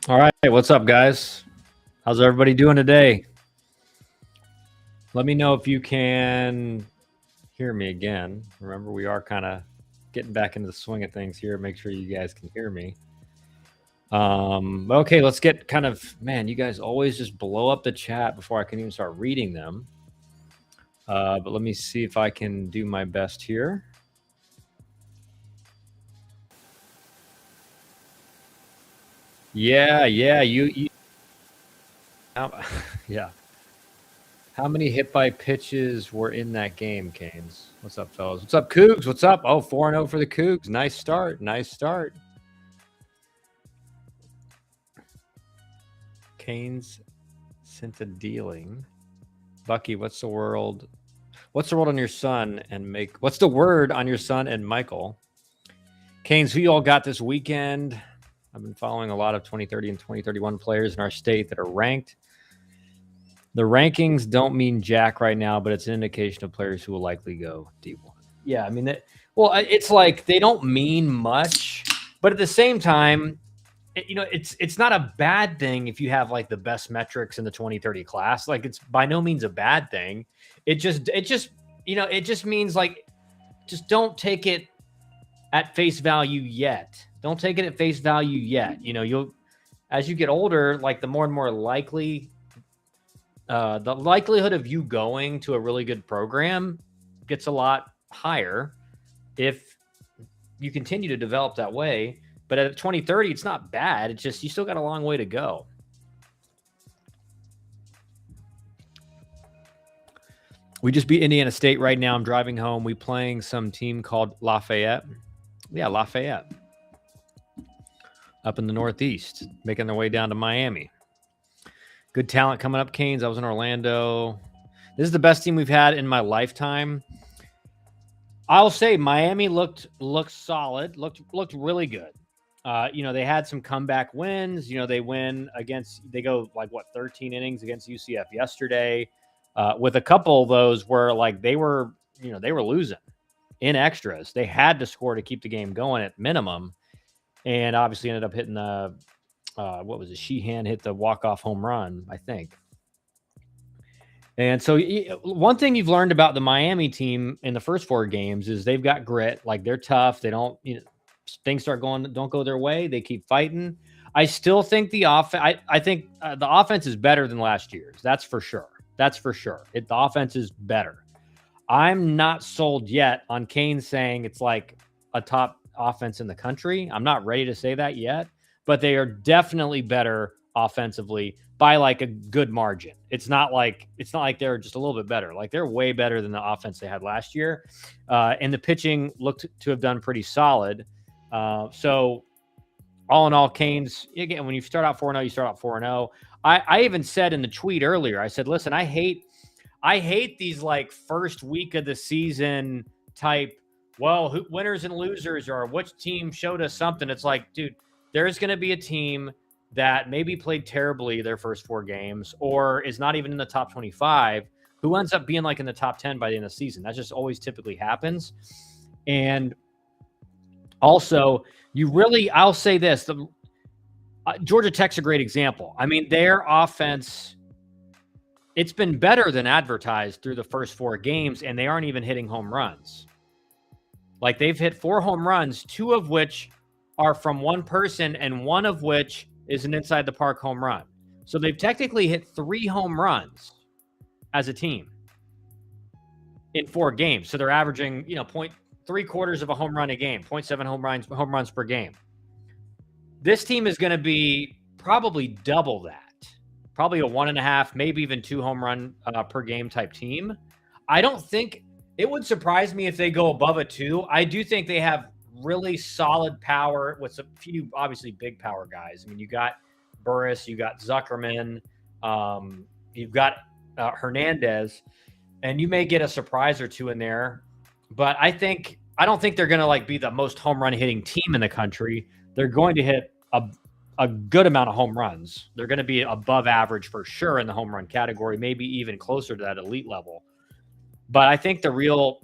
All right, what's up, guys? How's everybody doing today? Let me know if you can hear me again. Remember, we are kind of getting back into the swing of things here. Make sure you guys can hear me. Okay, let's get kind of man. You guys always just blow up the chat before I can even start reading them. But let me see if I can do my best here. Yeah, you yeah. How many hit by pitches were in that game, Canes? What's up, fellas? What's up, Cougs? What's up? Oh, 4-0 for the Cougs. Nice start. Nice start. Canes sent a dealing. Bucky, what's the word? What's the word on your son and make? What's the word on your son and Michael? Canes, who you all got this weekend? I've been following a lot of 2030 and 2031 players in our state that are ranked. The rankings don't mean jack right now, but it's an indication of players who will likely go D1. Yeah, I mean, it's like they don't mean much, but at the same time, it's not a bad thing if you have like the best metrics in the 2030 class. Like, it's by no means a bad thing. It just means like, just don't take it at face value yet. Don't take it at face value yet. As you get older, like the more and more likely, the likelihood of you going to a really good program gets a lot higher if you continue to develop that way. But at 2030, it's not bad. It's just you still got a long way to go. We just beat Indiana State right now. I'm driving home. We playing some team called Lafayette. Yeah, Lafayette. Up in the Northeast, making their way down to Miami. Good talent coming up, Canes. I was in Orlando. This is the best team we've had in my lifetime. I'll say Miami looked solid, looked really good. They had some comeback wins. They go like 13 innings against UCF yesterday, with a couple of those where like they were losing in extras. They had to score to keep the game going at minimum, and obviously ended up hitting the what was it? Sheehan hit the walk-off home run, I think. And so one thing you've learned about the Miami team in the first 4 games is they've got grit. Like, they're tough. They don't, things don't go their way. They keep fighting. I still think I think the offense is better than last year's. That's for sure. The offense is better. I'm not sold yet on Kane saying it's like a top offense in the country. I'm not ready to say that yet, but they are definitely better offensively by like a good margin. It's not like they're just a little bit better. Like, they're way better than the offense they had last year. And the pitching looked to have done pretty solid. So all in all, Canes, again, when you start out 4-0, you start out 4-0. I even said in the tweet earlier, I said, listen, I hate these like first week of the season type, winners and losers, or which team showed us something. It's like, dude, there's going to be a team that maybe played terribly their first 4 games or is not even in the top 25 who ends up being like in the top 10 by the end of the season. That just always typically happens. And also, I'll say this, Georgia Tech's a great example. I mean, their offense, it's been better than advertised through the first 4 games, and they aren't even hitting home runs. Like, they've hit 4 home runs, 2 of which are from one person, and 1 of which is an inside the park home run. So they've technically hit 3 home runs as a team in 4 games. So they're averaging, 0.75 of a home run a game, 0.7 home runs per game. This team is going to be probably double that, probably a 1.5, maybe even 2 home run per game type team. I don't think it would surprise me if they go above a 2. I do think they have really solid power with a few obviously big power guys. I mean, you got Burris, you got Zuckerman, you've got Hernandez, and you may get a surprise or 2 in there. But I don't think they're going to like be the most home run hitting team in the country. They're going to hit a good amount of home runs. They're going to be above average for sure in the home run category, maybe even closer to that elite level. But I think the real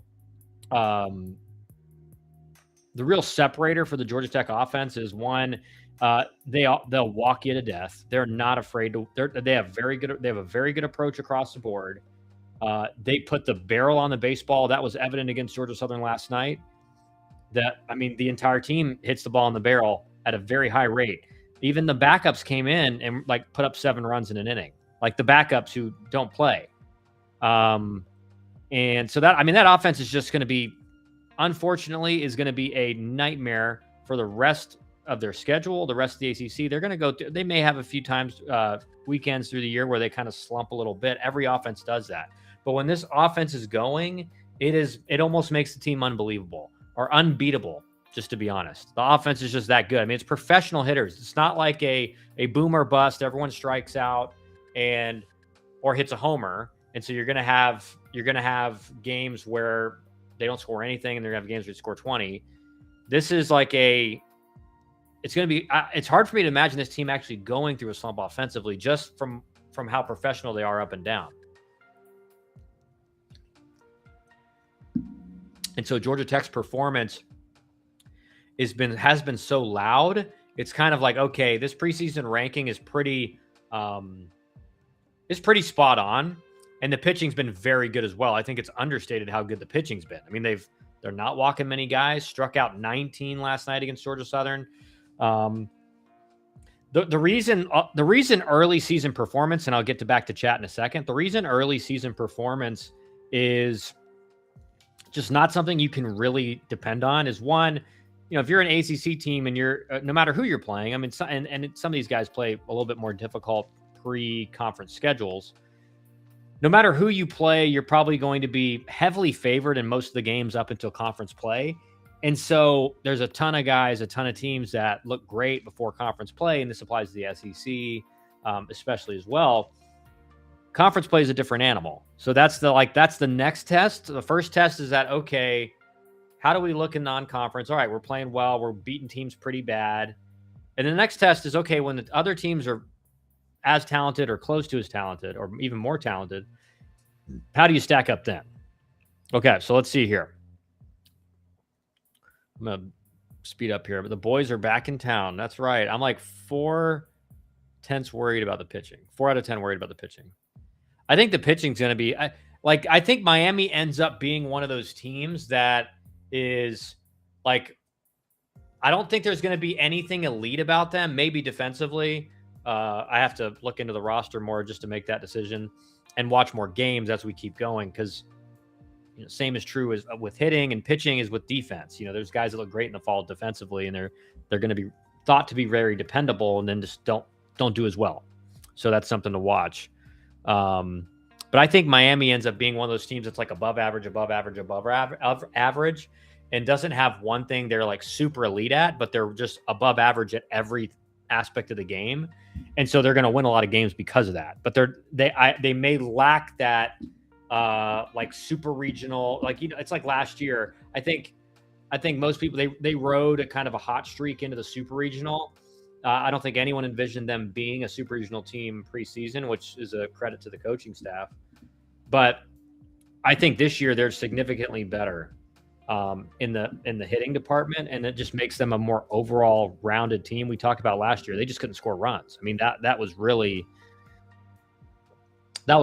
separator for the Georgia Tech offense is, one, They'll walk you to death. They're not afraid to. They have a very good approach across the board. They put the barrel on the baseball. That was evident against Georgia Southern last night. The entire team hits the ball in the barrel at a very high rate. Even the backups came in and like put up 7 runs in an inning, like the backups who don't play. And so that offense is just going to be, unfortunately, is going to be a nightmare for the rest of their schedule, the rest of the ACC. They're going to go through, they may have a few times, weekends through the year where they kind of slump a little bit. Every offense does that. But when this offense is going, it almost makes the team unbelievable or unbeatable, just to be honest. The offense is just that good. I mean, it's professional hitters. It's not like a boom or bust. Everyone strikes out or hits a homer. And so you're going to have games where they don't score anything, and they're going to have games where they score 20. This is like it's going to be, it's hard for me to imagine this team actually going through a slump offensively, just from how professional they are up and down. And so Georgia Tech's performance has been so loud. It's kind of like, okay, this preseason ranking is pretty spot on. And the pitching's been very good as well. I think it's understated how good the pitching's been. I mean, they're not walking many guys. Struck out 19 last night against Georgia Southern. The reason early season performance, and I'll get back to chat in a second. The reason early season performance is just not something you can really depend on is, one, if you're an ACC team and you're no matter who you're playing. I mean, and some of these guys play a little bit more difficult pre-conference schedules. No matter who you play, you're probably going to be heavily favored in most of the games up until conference play. And so there's a ton of guys, a ton of teams that look great before conference play. And this applies to the SEC, especially as well. Conference play is a different animal. So that's the next test. The first test is that, okay, how do we look in non-conference? All right, we're playing well. We're beating teams pretty bad. And the next test is, okay, when the other teams are as talented or close to as talented or even more talented, how do you stack up then? Okay, so let's see here. I'm going to speed up here, but the boys are back in town. That's right. I'm like 4/10 worried about the pitching. 4 out of 10 worried about the pitching. I think the pitching's going to be I think Miami ends up being one of those teams that is like, I don't think there's going to be anything elite about them. Maybe defensively. I have to look into the roster more just to make that decision and watch more games as we keep going. Because same is true as with hitting and pitching as with defense. There's guys that look great in the fall defensively, and they're going to be thought to be very dependable, and then just don't do as well. So that's something to watch. But I think Miami ends up being one of those teams that's like above average, and doesn't have one thing they're like super elite at, but they're just above average at every aspect of the game. And so they're going to win a lot of games because of that. But they may lack that like super regional, like, it's like last year. I think most people, they rode a kind of a hot streak into the super regional. I don't think anyone envisioned them being a super regional team preseason, which is a credit to the coaching staff. But I think this year they're significantly better in the hitting department, and it just makes them a more overall rounded team. We talked about last year; they just couldn't score runs. I mean, that was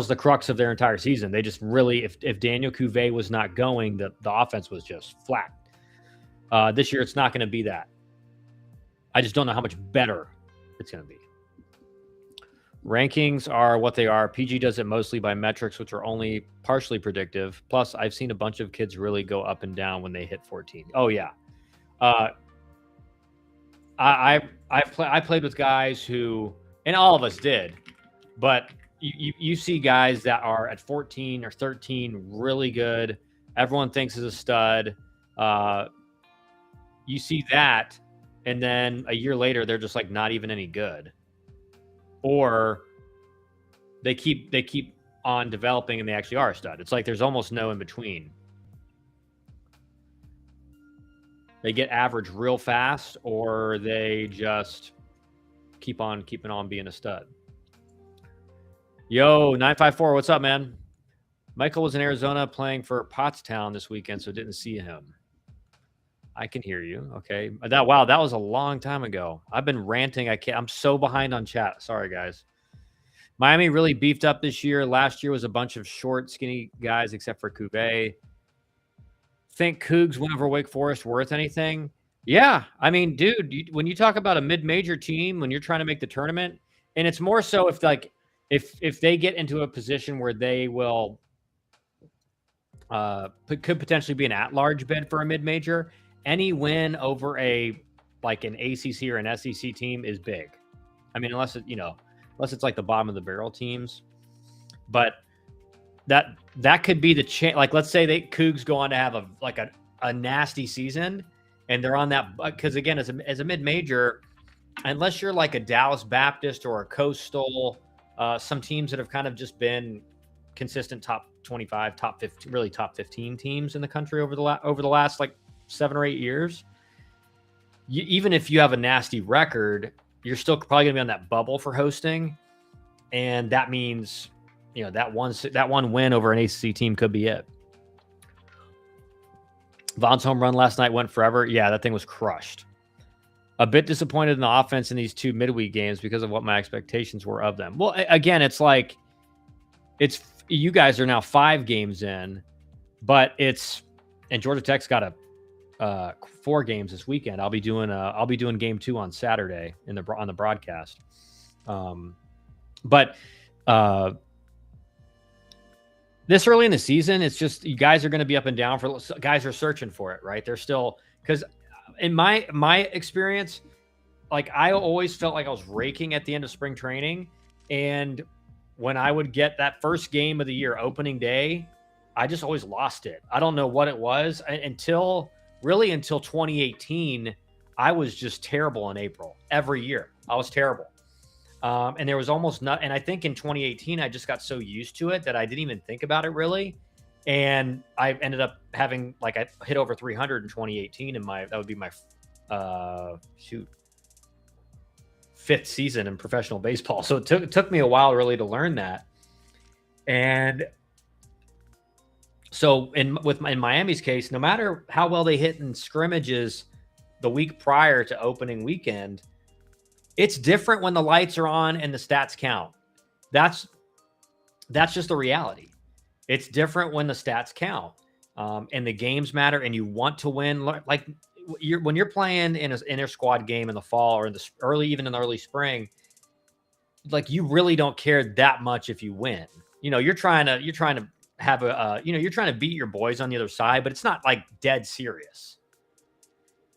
the crux of their entire season. They just really, if Daniel Cuvée was not going, the offense was just flat. This year, it's not going to be that. I just don't know how much better it's going to be. Rankings are what they are. PG does it mostly by metrics, which are only partially predictive. Plus, I've seen a bunch of kids really go up and down when they hit 14. Oh, yeah. I played with guys who, and all of us did, but you see guys that are at 14 or 13 really good. Everyone thinks is a stud. You see that, and then a year later, they're just like not even any good. Or they keep on developing and they actually are a stud. It's like there's almost no in between. They get average real fast, or they just keep on keeping on being a stud. Yo, 954, what's up, man? Michael was in Arizona playing for Pottstown this weekend, so didn't see him. I can hear you. Okay. Wow, that was a long time ago. I've been ranting. I'm so behind on chat. Sorry, guys. Miami really beefed up this year. Last year was a bunch of short, skinny guys, except for Coupe. Think Cougs win over Wake Forest worth anything? Yeah. I mean, dude, when you talk about a mid-major team, when you're trying to make the tournament, and it's more so if they get into a position where they will could potentially be an at-large bid for a mid-major, any win over an ACC or an SEC team is big. I mean, unless it's like the bottom of the barrel teams, but that could be the chance. Like, let's say Cougs go on to have a nasty season, and they're on that, because again, as a mid-major, unless you're like a Dallas Baptist or a Coastal, some teams that have kind of just been consistent top 25, top 15, really top 15 teams in the country over the last like 7 or 8 years. Even if you have a nasty record, you're still probably going to be on that bubble for hosting, and that means that one win over an ACC team could be it. Vaughn's home run last night went forever. Yeah, that thing was crushed. A bit disappointed in the offense in these 2 midweek games because of what my expectations were of them. Well, again, you guys are now 5 games in, but and Georgia Tech's got 4 games this weekend. I'll be doing game 2 on Saturday on the broadcast. But this early in the season, it's just you guys are going to be up and down. Guys are searching for it, right? They're still, because in my experience, like I always felt like I was raking at the end of spring training, and when I would get that first game of the year, opening day, I just always lost it. I don't know what it was until 2018. I was just terrible in April every year. I was terrible. And there was almost not, and I think in 2018, I just got so used to it that I didn't even think about it really. And I ended up having, like, I hit over 300 in 2018, and that would be my, 5th season in professional baseball. So it took me a while really to learn that. And so in Miami's case, no matter how well they hit in scrimmages the week prior to opening weekend, it's different when the lights are on and the stats count. That's just the reality. It's different when the stats count, and the games matter, and you want to win. Like when you're playing in an inter squad game in the fall or even in the early spring, like you really don't care that much if you win. You're trying to have you're trying to beat your boys on the other side, but it's not like dead serious.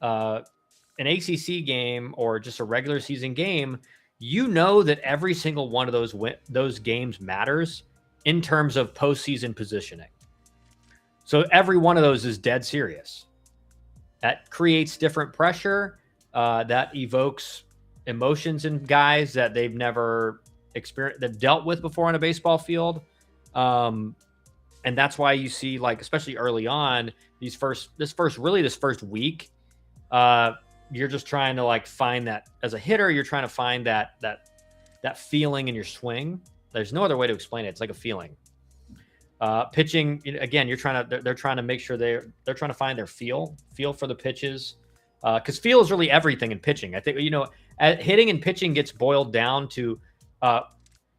An ACC game or just a regular season game, that every single one of those games matters in terms of postseason positioning. So every one of those is dead serious. That creates different pressure. That evokes emotions in guys that they've never dealt with before on a baseball field. And that's why you see, like, especially early on, this first week, you're just trying to like find that as a hitter. You're trying to find that feeling in your swing. There's no other way to explain it. It's like a feeling. Pitching, again, they're trying to make sure they're trying to find their feel for the pitches, because feel is really everything in pitching. I think hitting and pitching gets boiled down to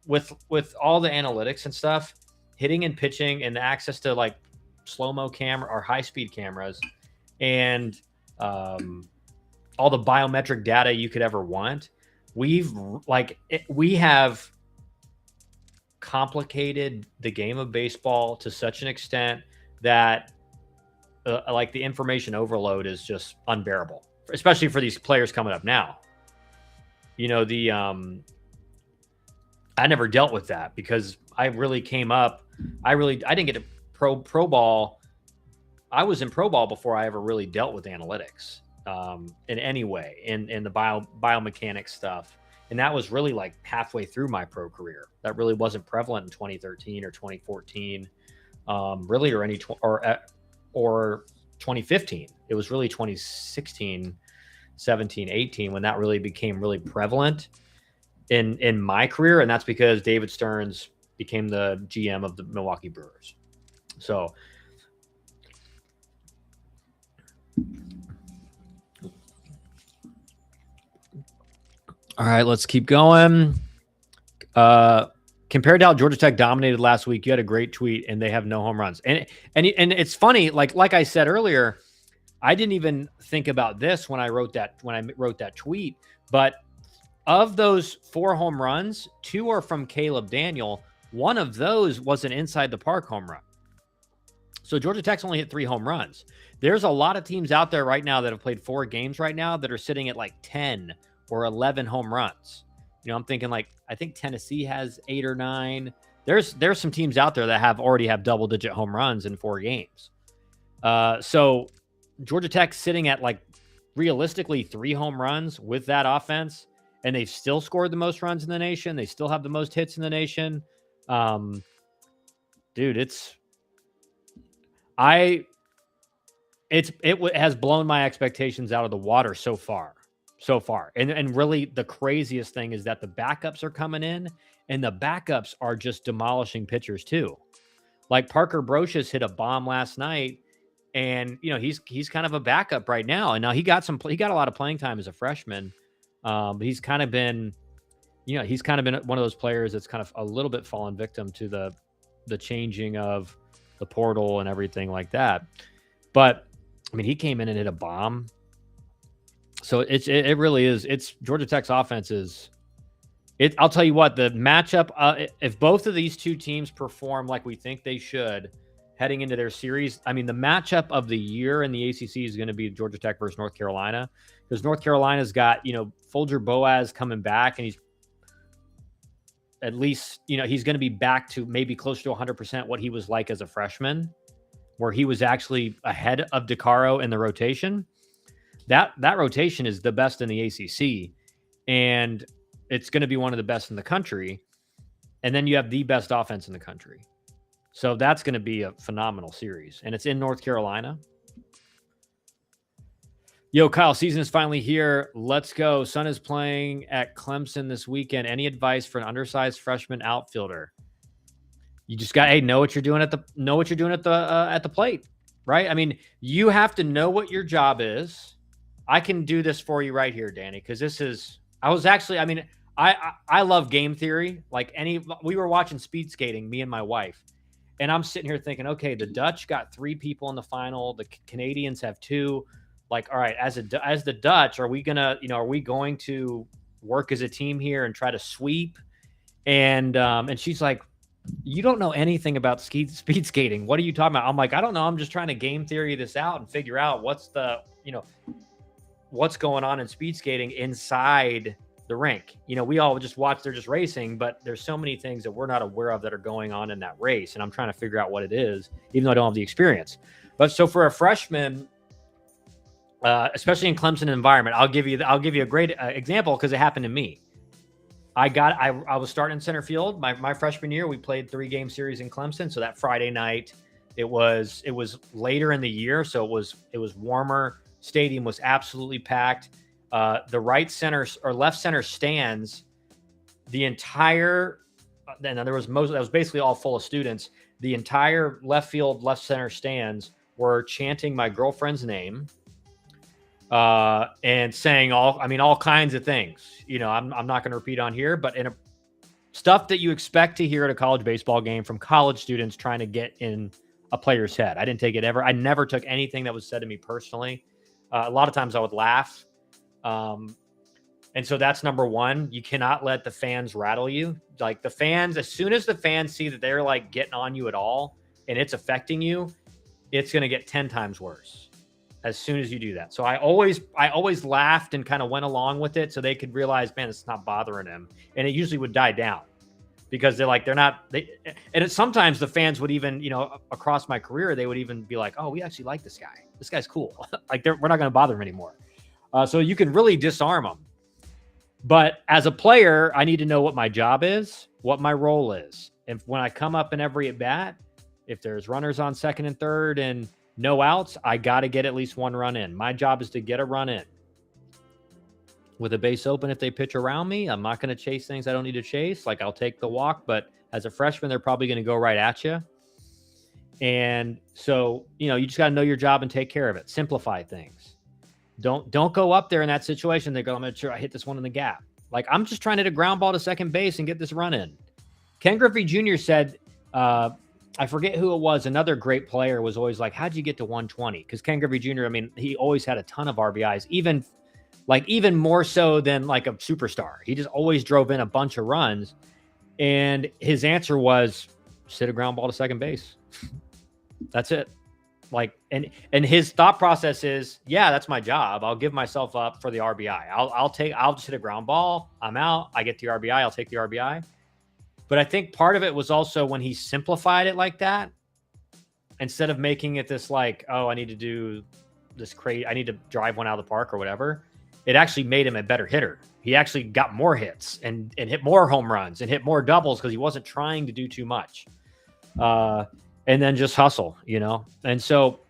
with all the analytics and stuff. Hitting and pitching and the access to like slow-mo camera or high-speed cameras and all the biometric data you could ever want. We have complicated the game of baseball to such an extent that like the information overload is just unbearable, especially for these players coming up now. I never dealt with that because I really came up. I didn't get to pro ball. I was in pro ball before I ever really dealt with analytics in any way, in the biomechanics stuff. And that was really like halfway through my pro career. That really wasn't prevalent in 2013 or 2014, really, or 2015. It was really 2016, 17, 18 when that really became really prevalent in my career. And that's because David Stearns became the GM of the Milwaukee Brewers. So All right, let's keep going. Compared to how Georgia Tech dominated last week, you had a great tweet, and they have no home runs. And it's funny, like I said earlier, I didn't even think about this when I wrote that tweet. But of those 4 home runs, 2 are from Caleb Daniel. One of those was an inside the park home run. So Georgia Tech's only hit 3 home runs. There's a lot of teams out there right now that have played 4 games right now that are sitting at like 10 or 11 home runs. I'm thinking like, I think Tennessee has 8 or 9. There's some teams out there that already have double-digit home runs in 4 games. So Georgia Tech sitting at like realistically 3 home runs with that offense, and they've still scored the most runs in the nation. They still have the most hits in the nation. Dude, it has blown my expectations out of the water so far. And really the craziest thing is that the backups are coming in, and the backups are just demolishing pitchers too. Like Parker Brocious hit a bomb last night, and he's kind of a backup right now. And now he got a lot of playing time as a freshman. But he's kind of been one of those players that's kind of a little bit fallen victim to the changing of the portal and everything like that. But I mean, he came in and hit a bomb. So it really is. It's Georgia Tech's offense is. I'll tell you what, the matchup. If both of these two teams perform like we think they should, heading into their series, I mean, the matchup of the year in the ACC is going to be Georgia Tech versus North Carolina, because North Carolina's got Folger Boaz coming back, and he's at least he's going to be back to maybe close to 100% what he was like as a freshman, where he was actually ahead of DeCaro in the rotation. That rotation is the best in the ACC, and it's going to be one of the best in the country. And then you have the best offense in the country. So that's going to be a phenomenal series, and it's in North Carolina. Yo, Kyle, season is finally here. Let's go. Sun is playing at Clemson this weekend. Any advice for an undersized freshman outfielder? You just got know what you're doing at the plate, right? I mean, you have to know what your job is. I can do this for you right here, Danny, because I love game theory. We were watching speed skating, me and my wife, and I'm sitting here thinking, okay, the Dutch got 3 people in the final. The Canadians have 2. Like, all right, as the Dutch, are we going to work as a team here and try to sweep? And she's like, you don't know anything about speed skating. What are you talking about? I'm like, I don't know. I'm just trying to game theory this out and figure out what's going on in speed skating inside the rink. We all just watch, they're just racing, but there's so many things that we're not aware of that are going on in that race. And I'm trying to figure out what it is, even though I don't have the experience. But so for a freshman, especially in Clemson environment, I'll give you a great example, because it happened to me. I was starting center field my freshman year. We played 3-game series in Clemson. So that Friday night, it was later in the year, so it was warmer. Stadium was absolutely packed. The right center or left center stands, the entire, and that was basically all full of students. The entire left field, left center stands were chanting my girlfriend's name, and saying all kinds of things. I'm not going to repeat on here, but stuff that you expect to hear at a college baseball game from college students trying to get in a player's head. I didn't take it ever. I never took anything that was said to me personally. A lot of times I would laugh. And so that's number one. You cannot let the fans rattle you. Like the fans, as soon as the fans see that they're like getting on you at all and it's affecting you, it's going to get 10 times worse as soon as you do that. So I always laughed and kind of went along with it so they could realize, man, it's not bothering them. And it usually would die down, because sometimes the fans would even, across my career, they would even be like, oh, we actually like this guy. This guy's cool. Like we're not going to bother him anymore. So you can really disarm them. But as a player, I need to know what my job is, what my role is. And when I come up in every at bat, if there's runners on second and third and no outs, I got to get at least 1 run in. My job is to get a run in. With a base open, if they pitch around me, I'm not going to chase things I don't need to chase. Like I'll take the walk, but as a freshman, they're probably going to go right at you. And so, you just got to know your job and take care of it. Simplify things. Don't go up there in that situation. They go, I'm going to try to hit this one in the gap. Like, I'm just trying to hit a ground ball to second base and get this run in. Ken Griffey Jr. said, I forget who it was. Another great player was always like, how'd you get to 120? Because Ken Griffey Jr., I mean, he always had a ton of RBIs, even more so than like a superstar. He just always drove in a bunch of runs. And his answer was, just hit a ground ball to second base. That's it. Like, and his thought process is, yeah, that's my job. I'll give myself up for the RBI. I'll just hit a ground ball. I'm out. I get the RBI. I'll take the RBI. But I think part of it was also when he simplified it like that, instead of making it this like, oh, I need to do this crazy, I need to drive one out of the park or whatever. It actually made him a better hitter. He actually got more hits and hit more home runs and hit more doubles because he wasn't trying to do too much. And then just hustle, And so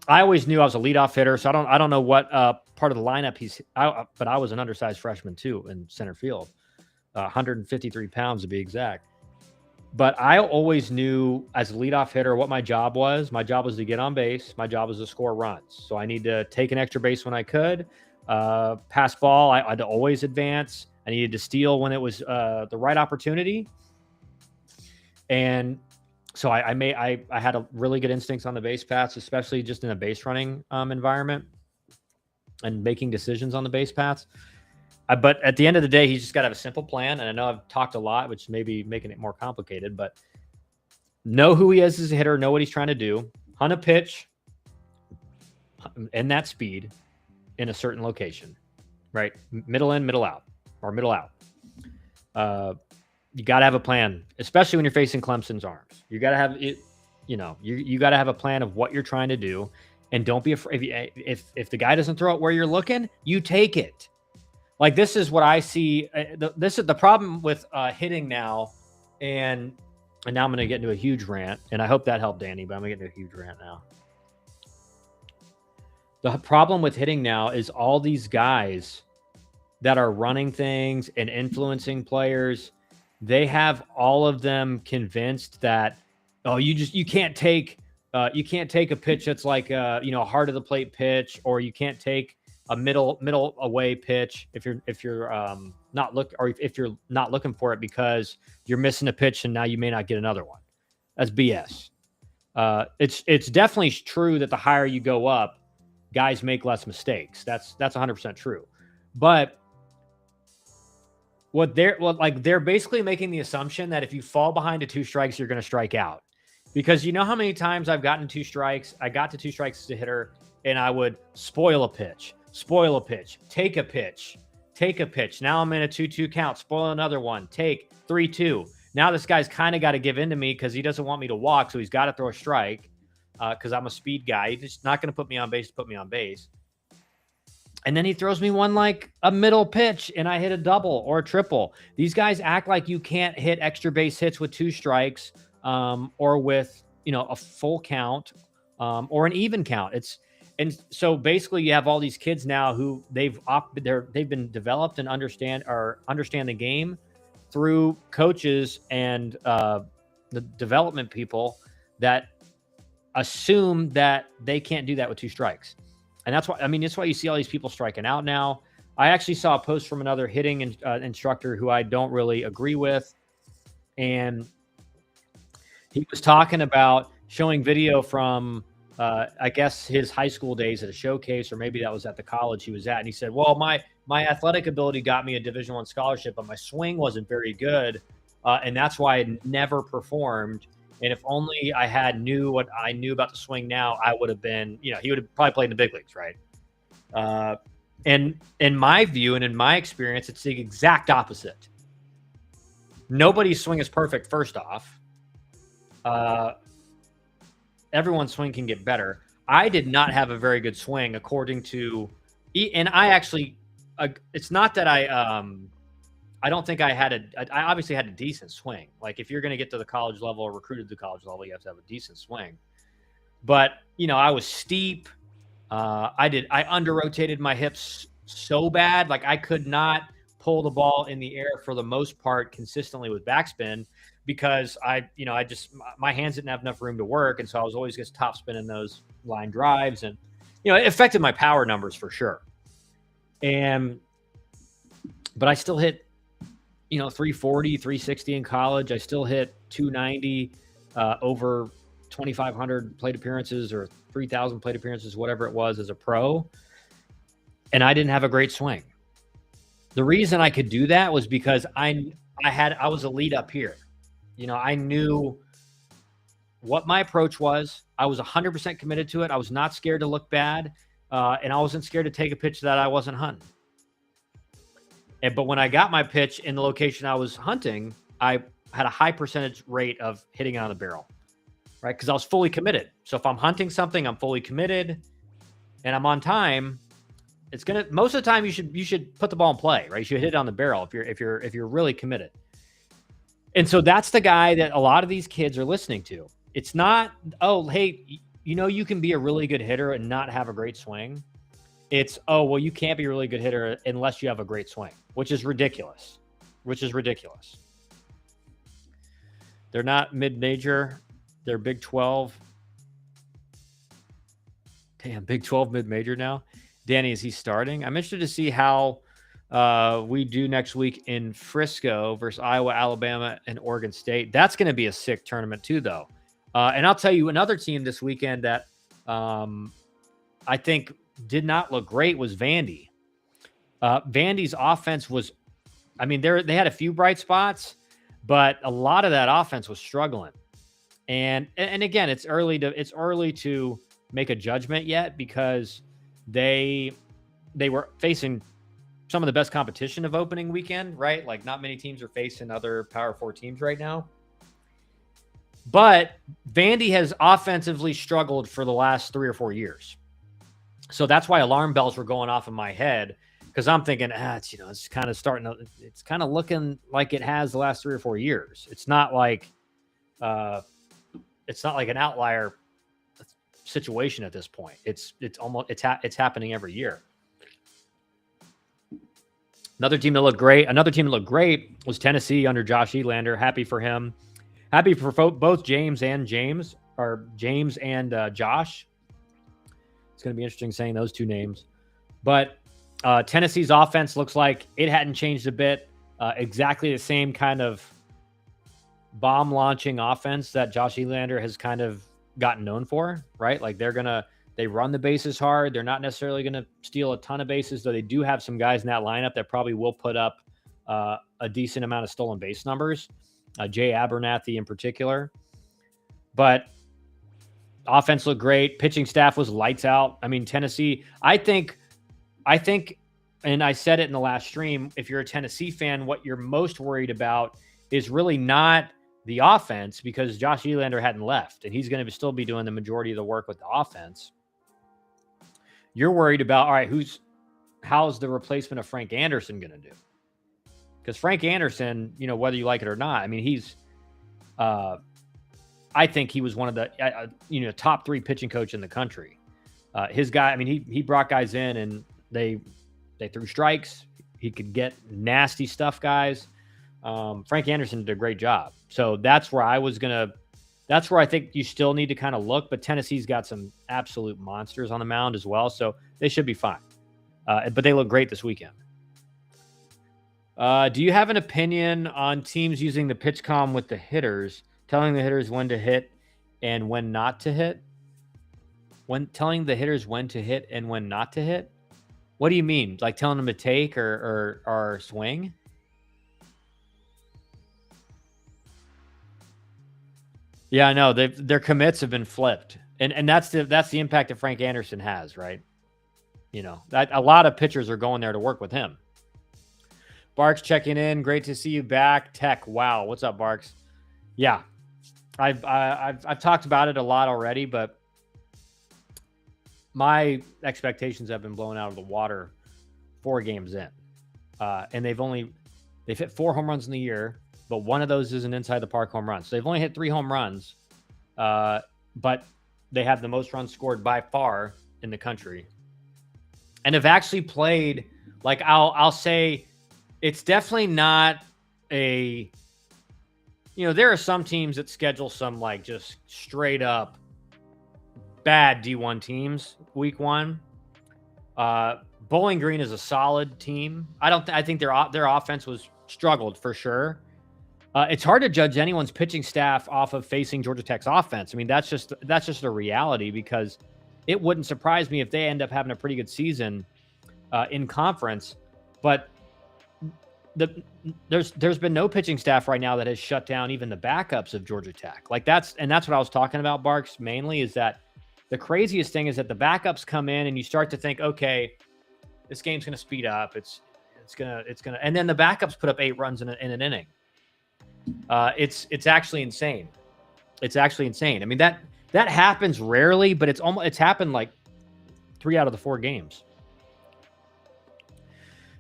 I always knew I was a leadoff hitter. So I don't know what part of the lineup but I was an undersized freshman too in center field, 153 pounds to be exact. But I always knew as a leadoff hitter what my job was. My job was to get on base. My job was to score runs. So I need to take an extra base when I could. Pass ball, I'd always advance. I needed to steal when it was the right opportunity. And so I had a really good instincts on the base paths, especially just in a base running environment and making decisions on the base paths. But at the end of the day, he's just got to have a simple plan. And I know I've talked a lot, which may be making it more complicated, but know who he is as a hitter, know what he's trying to do, hunt a pitch and that speed in a certain location, right? Middle in, middle out, or middle out. You got to have a plan, especially when you're facing Clemson's arms. You got to have it, you got to have a plan of what you're trying to do. And don't be afraid. If the guy doesn't throw it where you're looking, you take it. Like, this is what I see. This is the problem with hitting now. And now I'm going to get into a huge rant. And I hope that helped Danny, but I'm going to get into a huge rant now. The problem with hitting now is all these guys that are running things and influencing players, they have all of them convinced that, oh, you can't take a pitch that's like a heart of the plate pitch, or you can't take a middle away pitch if you're not looking for it because you're missing a pitch and now you may not get another one. That's BS. It's definitely true that the higher you go up, guys make less mistakes. That's 100% true. But they're basically making the assumption that if you fall behind to 2 strikes, you're going to strike out. Because you know how many times I've gotten 2 strikes? I got to 2 strikes as a hitter, and I would spoil a pitch, take a pitch. Now I'm in a 2-2 count, spoil another one, take 3-2. Now this guy's kind of got to give in to me because he doesn't want me to walk, so he's got to throw a strike because I'm a speed guy. He's just not going to put me on base. And then he throws me one like a middle pitch and I hit a double or a triple. These guys act like you can't hit extra base hits with 2 strikes or with, a full count or an even count. And so basically you have all these kids now who they've been developed and understand the game through coaches and the development people that assume that they can't do that with 2 strikes. And that's why you see all these people striking out now. I actually saw a post from another hitting instructor who I don't really agree with. And he was talking about showing video from, I guess, his high school days at a showcase, or maybe that was at the college he was at. And he said, well, my athletic ability got me a Division I scholarship, but my swing wasn't very good. And that's why I never performed. And if only I knew what I knew about the swing now, I would have been, he would have probably played in the big leagues, right? And in my view and in my experience, it's the exact opposite. Nobody's swing is perfect, first off. Everyone's swing can get better. I did not have a very good swing according to, and I actually, it's not that I don't think I obviously had a decent swing. Like, if you're going to get to the college level or recruited to the college level, you have to have a decent swing. But, I was steep. I under-rotated my hips so bad. Like, I could not pull the ball in the air for the most part consistently with backspin because my hands didn't have enough room to work. And so I was always just top spinning those line drives. And, it affected my power numbers for sure. And but I still hit, 340, 360 in college. I still hit 290 over 2,500 plate appearances or 3,000 plate appearances, whatever it was, as a pro. And I didn't have a great swing. The reason I could do that was because I was a lead up here. I knew what my approach was. I was 100% committed to it. I was not scared to look bad, and I wasn't scared to take a pitch that I wasn't hunting. But when I got my pitch in the location I was hunting, I had a high percentage rate of hitting it on the barrel, right? Because I was fully committed. So if I'm hunting something, I'm fully committed, and I'm on time. It's gonna, most of the time you should put the ball in play, right? You should hit it on the barrel if you're really committed. And so that's the guy that a lot of these kids are listening to. It's not, oh, hey, you can be a really good hitter and not have a great swing. It's, oh, well, you can't be a really good hitter unless you have a great swing, which is ridiculous. They're not mid-major. They're Big 12. Damn, Big 12 mid-major now. Danny, is he starting? I'm interested to see how we do next week in Frisco versus Iowa, Alabama, and Oregon State. That's going to be a sick tournament too, though. And I'll tell you another team this weekend that I think did not look great was Vandy. Vandy's offense was, they had a few bright spots, but a lot of that offense was struggling. And again, it's early to make a judgment yet because they were facing some of the best competition of opening weekend, right? Like not many teams are facing other Power 4 teams right now. But Vandy has offensively struggled for the last 3 or 4 years. So that's why alarm bells were going off in my head because I'm thinking, it's kind of looking like it has the last 3 or 4 years. It's not like an outlier situation at this point. It's happening every year. Another team that looked great was Tennessee under Josh Elander. Happy for him. Happy for both James and Josh. It's going to be interesting saying those two names. But Tennessee's offense looks like it hadn't changed a bit. Exactly the same kind of bomb launching offense that Josh Elander has kind of gotten known for, right? Like they run the bases hard. They're not necessarily going to steal a ton of bases, though they do have some guys in that lineup that probably will put up a decent amount of stolen base numbers. Jay Abernathy in particular. But offense looked great. Pitching staff was lights out. Tennessee, I think, and I said it in the last stream, if you're a Tennessee fan, what you're most worried about is really not the offense because Josh Elander hadn't left and he's going to still be doing the majority of the work with the offense. You're worried about, all right, how's the replacement of Frank Anderson going to do? Because Frank Anderson, whether you like it or not, he's, I think he was one of the, top 3 pitching coach in the country. His guy, he brought guys in and they threw strikes. He could get nasty stuff, guys. Frank Anderson did a great job. So that's where I think you still need to kind of look, but Tennessee's got some absolute monsters on the mound as well. So they should be fine. But they look great this weekend. Do you have an opinion on teams using the pitch comm with the hitters, telling the hitters when to hit and when not to hit? Telling the hitters when to hit and when not to hit? What do you mean? Like telling them to take or swing? Yeah, I know. Their commits have been flipped. And that's the impact that Frank Anderson has, right? A lot of pitchers are going there to work with him. Barks checking in. Great to see you back. Tech. Wow. What's up, Barks? Yeah. I've talked about it a lot already, but my expectations have been blown out of the water 4 games in. And they've hit 4 home runs in the year, but one of those is an inside the park home run. So they've only hit 3 home runs, but they have the most runs scored by far in the country. And have actually played, like I'll say, it's definitely not there are some teams that schedule some like just straight up bad D1 teams week 1. Bowling Green is a solid team. I think their offense was struggled for sure. It's hard to judge anyone's pitching staff off of facing Georgia Tech's offense. I mean, that's just a reality, because it wouldn't surprise me if they end up having a pretty good season in conference. But there's been no pitching staff right now that has shut down even the backups of Georgia Tech. Like that's what I was talking about, Barks, mainly, is that the craziest thing is that the backups come in and you start to think, okay, this game's going to speed up. It's going to, and then the backups put up 8 runs in an inning. It's actually insane. It's actually insane. I mean, that happens rarely, but it's happened like 3 out of the 4 games.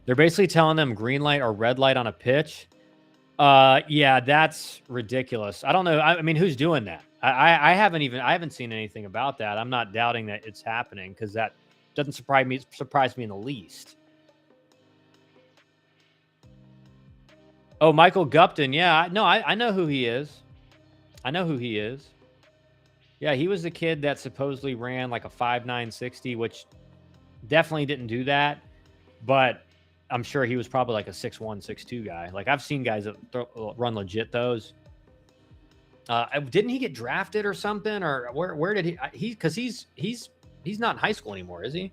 They're basically telling them green light or red light on a pitch. Yeah, that's ridiculous. I don't know. I mean, who's doing that? I haven't seen anything about that. I'm not doubting that it's happening, because that doesn't surprise me in the least. Oh, Michael Gupton. Yeah, no, I know who he is. I know who he is. Yeah, he was the kid that supposedly ran like a 5.9 60, which definitely didn't do that. But I'm sure he was probably like a 6'1", 6'2" guy. Like, I've seen guys that run legit those. Didn't he get drafted or something? Or where did he? Because he's not in high school anymore, is he?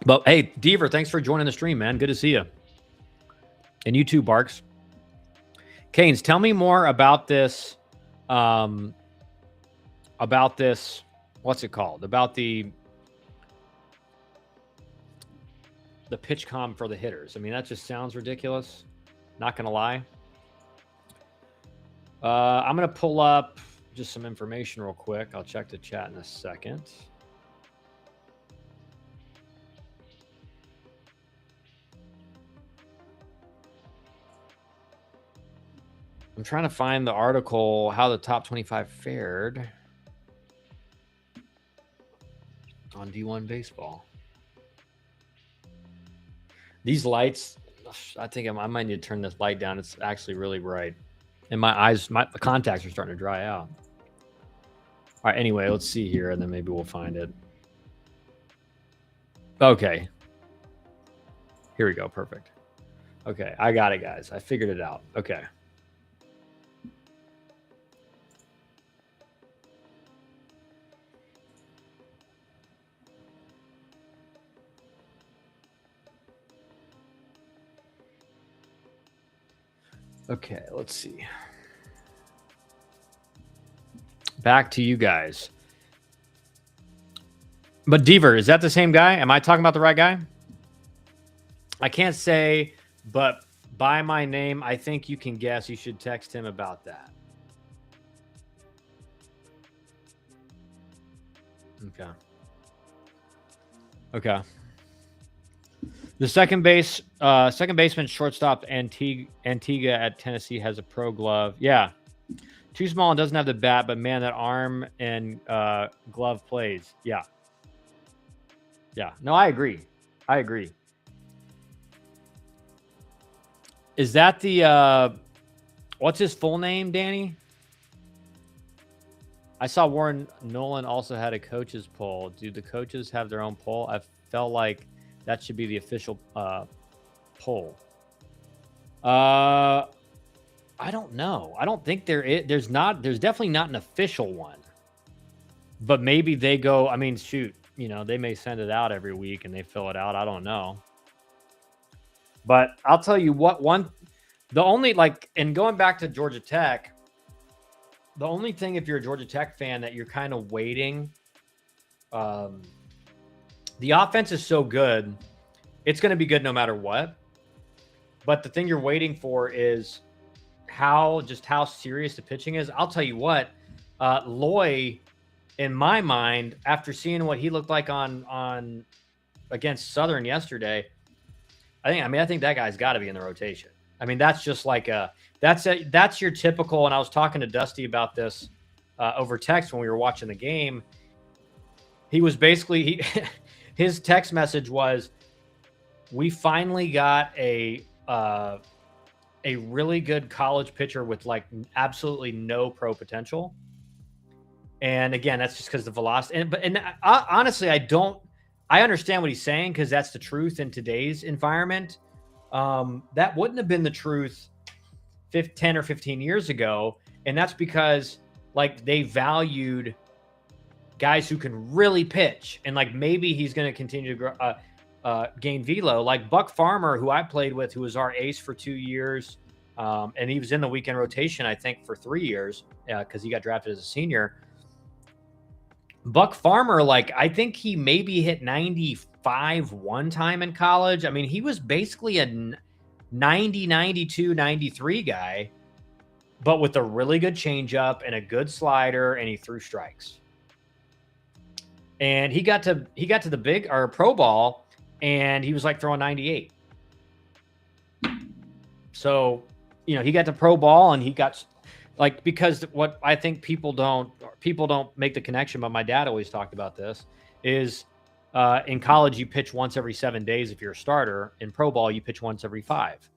But hey, Deaver, thanks for joining the stream, man. Good to see you. And you too, Barks. Canes, tell me more about this. What's it called? About the pitch comm for the hitters. I mean, that just sounds ridiculous. Not gonna lie. I'm gonna pull up just some information real quick. I'll check the chat in a second. I'm trying to find the article, how the top 25 fared on D1 baseball. These lights, I think I might need to turn this light down. It's actually really bright. And my eyes, the contacts are starting to dry out. All right, anyway, let's see here, and then maybe we'll find it. Okay. Here we go, perfect. Okay, I got it, guys. I figured it out. Okay. Okay, let's see. Back to you guys. But Deaver, is that the same guy? Am I talking about the right guy? I can't say, but by my name, I think you can guess. You should text him about that. Okay. Okay. The second baseman, shortstop Antigua at Tennessee has a pro glove. Yeah. Too small and doesn't have the bat, but man, that arm and glove plays. Yeah. Yeah. No, I agree. Is that the what's his full name, Danny? I saw Warren Nolan also had a coach's poll. Do the coaches have their own poll? I felt like that should be the official poll. I don't know. I don't think there's definitely not an official one. But maybe they go, I mean, shoot, they may send it out every week and they fill it out. I don't know. But I'll tell you what, and going back to Georgia Tech, the only thing, if you're a Georgia Tech fan, that you're kind of waiting, the offense is so good, it's going to be good no matter what. But the thing you're waiting for is how serious the pitching is. I'll tell you what, Loy, in my mind, after seeing what he looked like on against Southern yesterday, I think that guy's got to be in the rotation. I mean, that's just like that's your typical. And I was talking to Dusty about this over text when we were watching the game. He was basically his text message was, "We finally got a really good college pitcher with like absolutely no pro potential." And again, that's just because the velocity. Honestly, I understand what he's saying because that's the truth in today's environment. That wouldn't have been the truth 10 or 15 years ago. And that's because like they valued guys who can really pitch. And like maybe he's going to continue to grow, gain velo. Like Buck Farmer, who I played with, who was our ace for 2 years. And he was in the weekend rotation, I think, for 3 years because he got drafted as a senior. Buck Farmer, like, I think he maybe hit 95 one time in college. I mean, he was basically a 90, 92, 93 guy, but with a really good changeup and a good slider, and he threw strikes. And he got to the big or pro ball, and he was like throwing 98. So, you know, he got to pro ball, and he got like, because what I think people don't make the connection, but my dad always talked about this, is in college you pitch once every 7 days if you're a starter. In pro ball you pitch once every 5.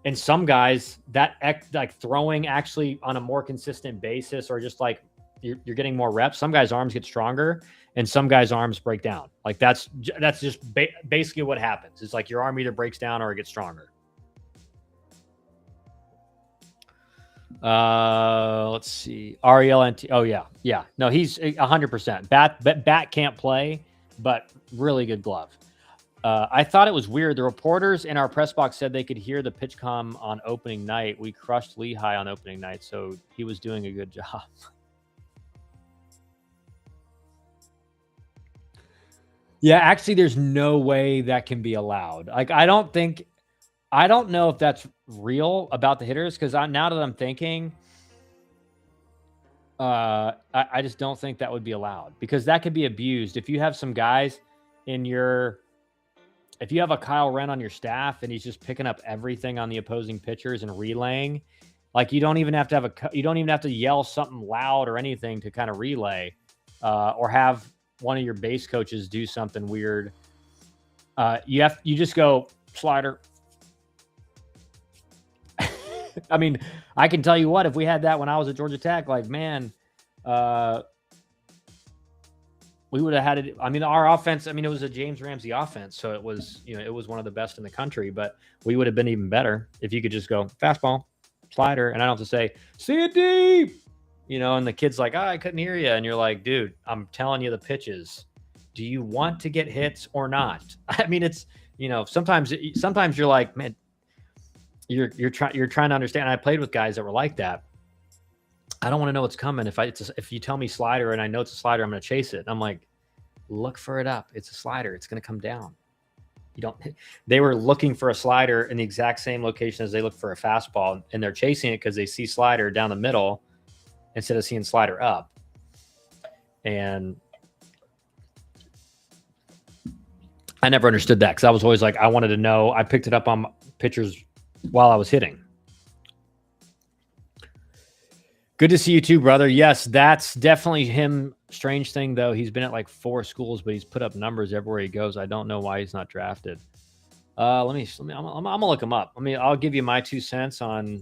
And some guys that like throwing actually on a more consistent basis, or just like you're getting more reps, some guys' arms get stronger and some guys' arms break down. Like that's just basically what happens. It's like your arm either breaks down or it gets stronger. Let's see. RELNT. Oh yeah. No, he's 100%. Bat can't play, but really good glove. I thought it was weird. The reporters in our press box said they could hear the pitch comm on opening night. We crushed Lehigh on opening night, so he was doing a good job. Yeah, actually, there's no way that can be allowed. Like, I don't know if that's real about the hitters, because now that I'm thinking, I just don't think that would be allowed, because that could be abused. If you have some guys if you have a Kyle Wren on your staff and he's just picking up everything on the opposing pitchers and relaying, like you don't even have to yell something loud or anything to kind of relay, or have one of your base coaches do something weird. You just go slider. I mean, I can tell you what, if we had that when I was at Georgia Tech, like, man, we would have had it. I mean, our offense, it was a James Ramsey offense. So it was, it was one of the best in the country, but we would have been even better if you could just go fastball, slider. And I don't have to say, see it deep, and the kid's like, I couldn't hear you. And you're like, dude, I'm telling you the pitches. Do you want to get hits or not? I mean, it's, sometimes you're like, man, you're trying to understand. I played with guys that were like that. I don't want to know what's coming. If you tell me slider and I know it's a slider, I'm going to chase it. I'm like, look for it up. It's a slider. It's going to come down. They were looking for a slider in the exact same location as they look for a fastball, and they're chasing it because they see slider down the middle instead of seeing slider up. And I never understood that, because I was always like, I wanted to know. I picked it up on pitchers while I was hitting. Good to see you too, brother. Yes, that's definitely him. Strange thing, though, he's been at like 4 schools, but he's put up numbers everywhere he goes. I don't know why he's not drafted. I'm gonna look him up. I'll give you my 2 cents on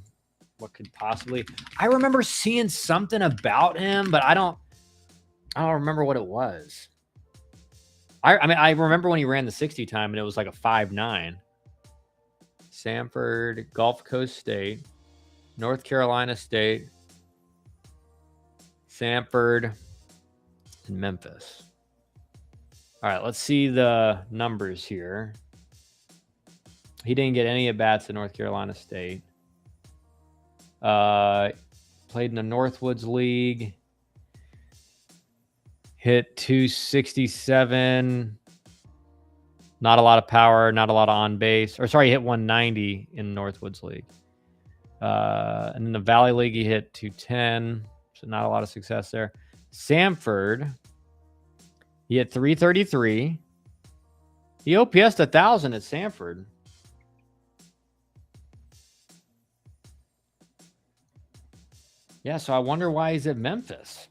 what could possibly. I remember seeing something about him, but I don't remember what it was. I remember when he ran the 60 time and it was like a 5.9. Samford, Gulf Coast State, North Carolina State, Samford, and Memphis. All right, let's see the numbers here. He didn't get any at-bats at North Carolina State. Played in the Northwoods League. Hit 267. Not a lot of power, not a lot of on base. Or sorry, he hit 190 in the Northwoods League. And in the Valley League, he hit 210. So not a lot of success there. Samford, he hit 333. He OPS'd 1,000 at Samford. Yeah, so I wonder why he's at Memphis.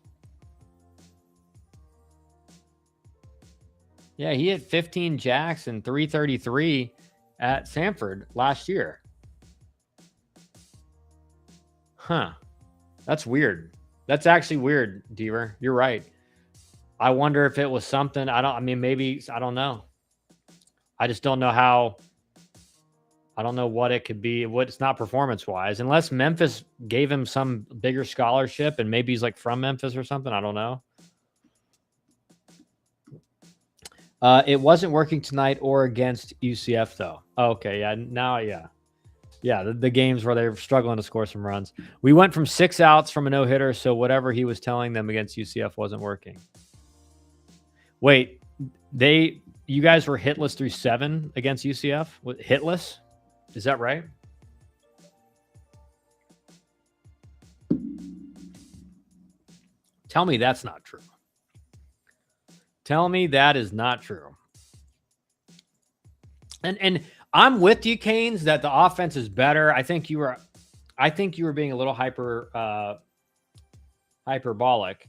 Yeah, he hit 15 jacks and 333 at Samford last year. Huh. That's weird. That's actually weird, Deaver. You're right. I wonder if it was something. I mean, maybe, I don't know. I just don't know how. I don't know what it could be. What it's not performance wise, unless Memphis gave him some bigger scholarship and maybe he's like from Memphis or something. I don't know. It wasn't working tonight or against UCF though. Okay, yeah, now, yeah. The games where they're struggling to score some runs. We went from 6 outs from a no hitter, so whatever he was telling them against UCF wasn't working. Wait, you guys were hitless through 7 against UCF? Hitless? Is that right? Tell me that's not true. Tell me that is not true. And I'm with you, Canes, that the offense is better. I think you were being a little hyperbolic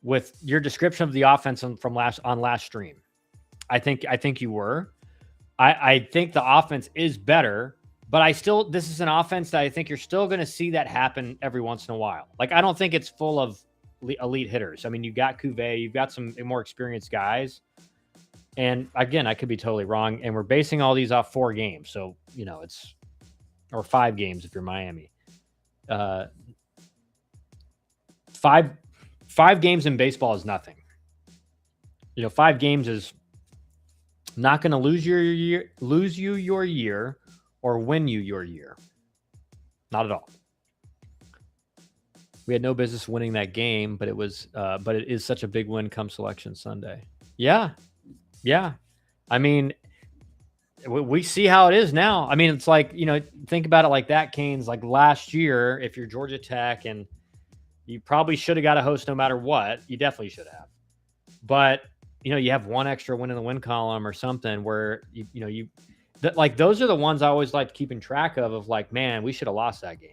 with your description of the offense from last stream. I think you were. I think the offense is better, but this is an offense that I think you're still going to see that happen every once in a while. Like, I don't think it's full of elite hitters. I mean, you got Cuvée, you've got some more experienced guys. And again, I could be totally wrong. And we're basing all these off 4 games. So, or 5 games if you're Miami. 5 games in baseball is nothing. 5 games is not going to lose you your year or win you your year. Not at all. We had no business winning that game, but it is such a big win come Selection Sunday. Yeah. I mean, we see how it is now. I mean, it's like, think about it like that, Canes. Like last year, if you're Georgia Tech, and you probably should have got a host no matter what, you definitely should have. But, you have 1 extra win in the win column or something where, those are the ones I always like keeping track of like, man, we should have lost that game.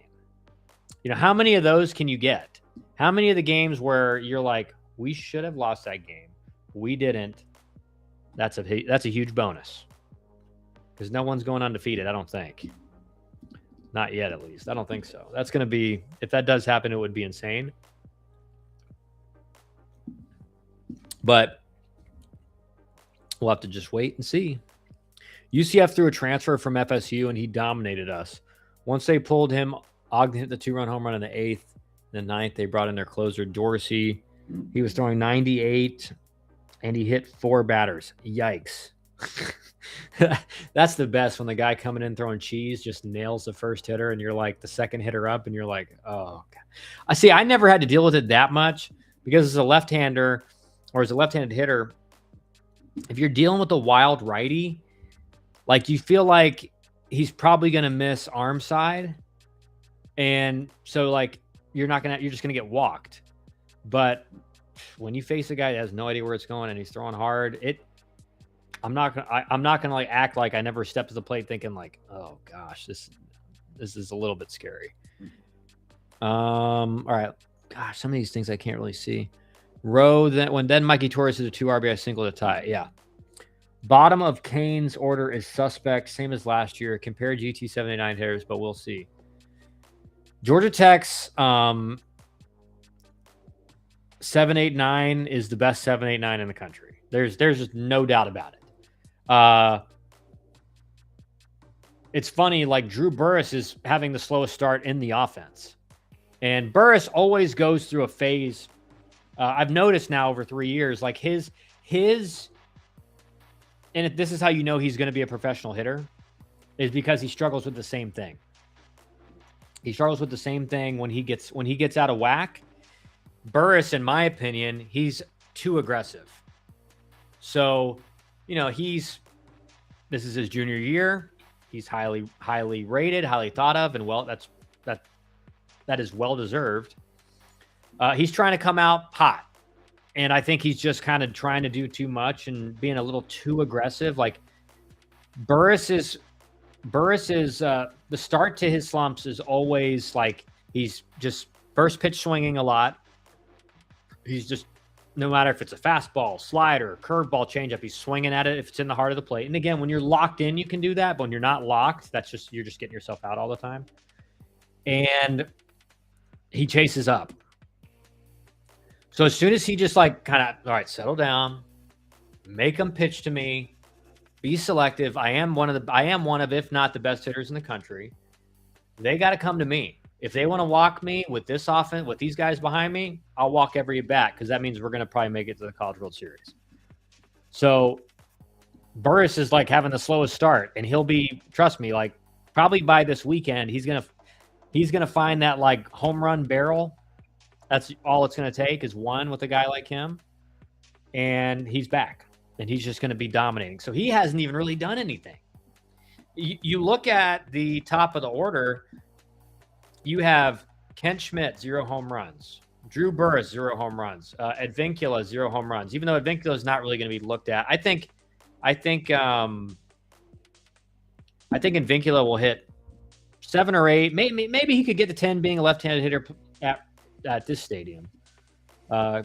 How many of those can you get? How many of the games where you're like, we should have lost that game, we didn't? That's a huge bonus because no one's going undefeated. I don't think. Not yet, at least. I don't think so. That's going to be, if that does happen, it would be insane. But we'll have to just wait and see. UCF threw a transfer from FSU and he dominated us. Once they pulled him, Ogden hit the 2-run home run in the 8th. In the 9th, they brought in their closer, Dorsey. He was throwing 98. And he hit 4 batters. Yikes. That's the best when the guy coming in throwing cheese just nails the first hitter and you're like the second hitter up and you're like, oh, God. I see. I never had to deal with it that much because as a left-hander or as a left-handed hitter, if you're dealing with a wild righty, like you feel like he's probably going to miss arm side. And so like you're just going to get walked. But when you face a guy that has no idea where it's going and he's throwing hard, I'm not gonna like act like I never stepped to the plate thinking like, oh gosh, this is a little bit scary. All right, gosh, some of these things I can't really see. Then Mikey Torres is a 2 RBI single to tie. Yeah, bottom of Cane's order is suspect, same as last year. Compare GT 79 hitters, but we'll see. Georgia Tech's 789 is the best 789 in the country. There's just no doubt about it. It's funny, like Drew Burress is having the slowest start in the offense. And Burress always goes through a phase. I've noticed now over 3 years, like his, and this is how you know he's going to be a professional hitter, is because he struggles with the same thing. He struggles with the same thing when he gets out of whack. Burress, in my opinion, he's too aggressive. So, this is his junior year. He's highly rated, highly thought of, and that is well deserved. He's trying to come out hot, and I think he's just kind of trying to do too much and being a little too aggressive. Like Burress is the start to his slumps is always like he's just first pitch swinging a lot. He's just, no matter if it's a fastball, slider, curveball, changeup, he's swinging at it if it's in the heart of the plate. And again, when you're locked in, you can do that. But when you're not locked, you're just getting yourself out all the time. And he chases up. So as soon as he just like kind of, all right, settle down, make them pitch to me, be selective. I am one of, if not the best hitters in the country. They got to come to me. If they want to walk me with this offense, with these guys behind me, I'll walk every at bat because that means we're going to probably make it to the College World Series. So Burris is like having the slowest start, and he'll be, trust me, like probably by this weekend, he's gonna find that like home run barrel. That's all it's gonna take is one with a guy like him, and he's back, and he's just gonna be dominating. So he hasn't even really done anything. You look at the top of the order, you have Kent Schmidt, 0 home runs. Drew Burris, 0 home runs. Advincula, 0 home runs. Even though Advincula is not really going to be looked at, I think Advincula will hit 7 or 8. Maybe he could get to 10 being a left-handed hitter at this stadium,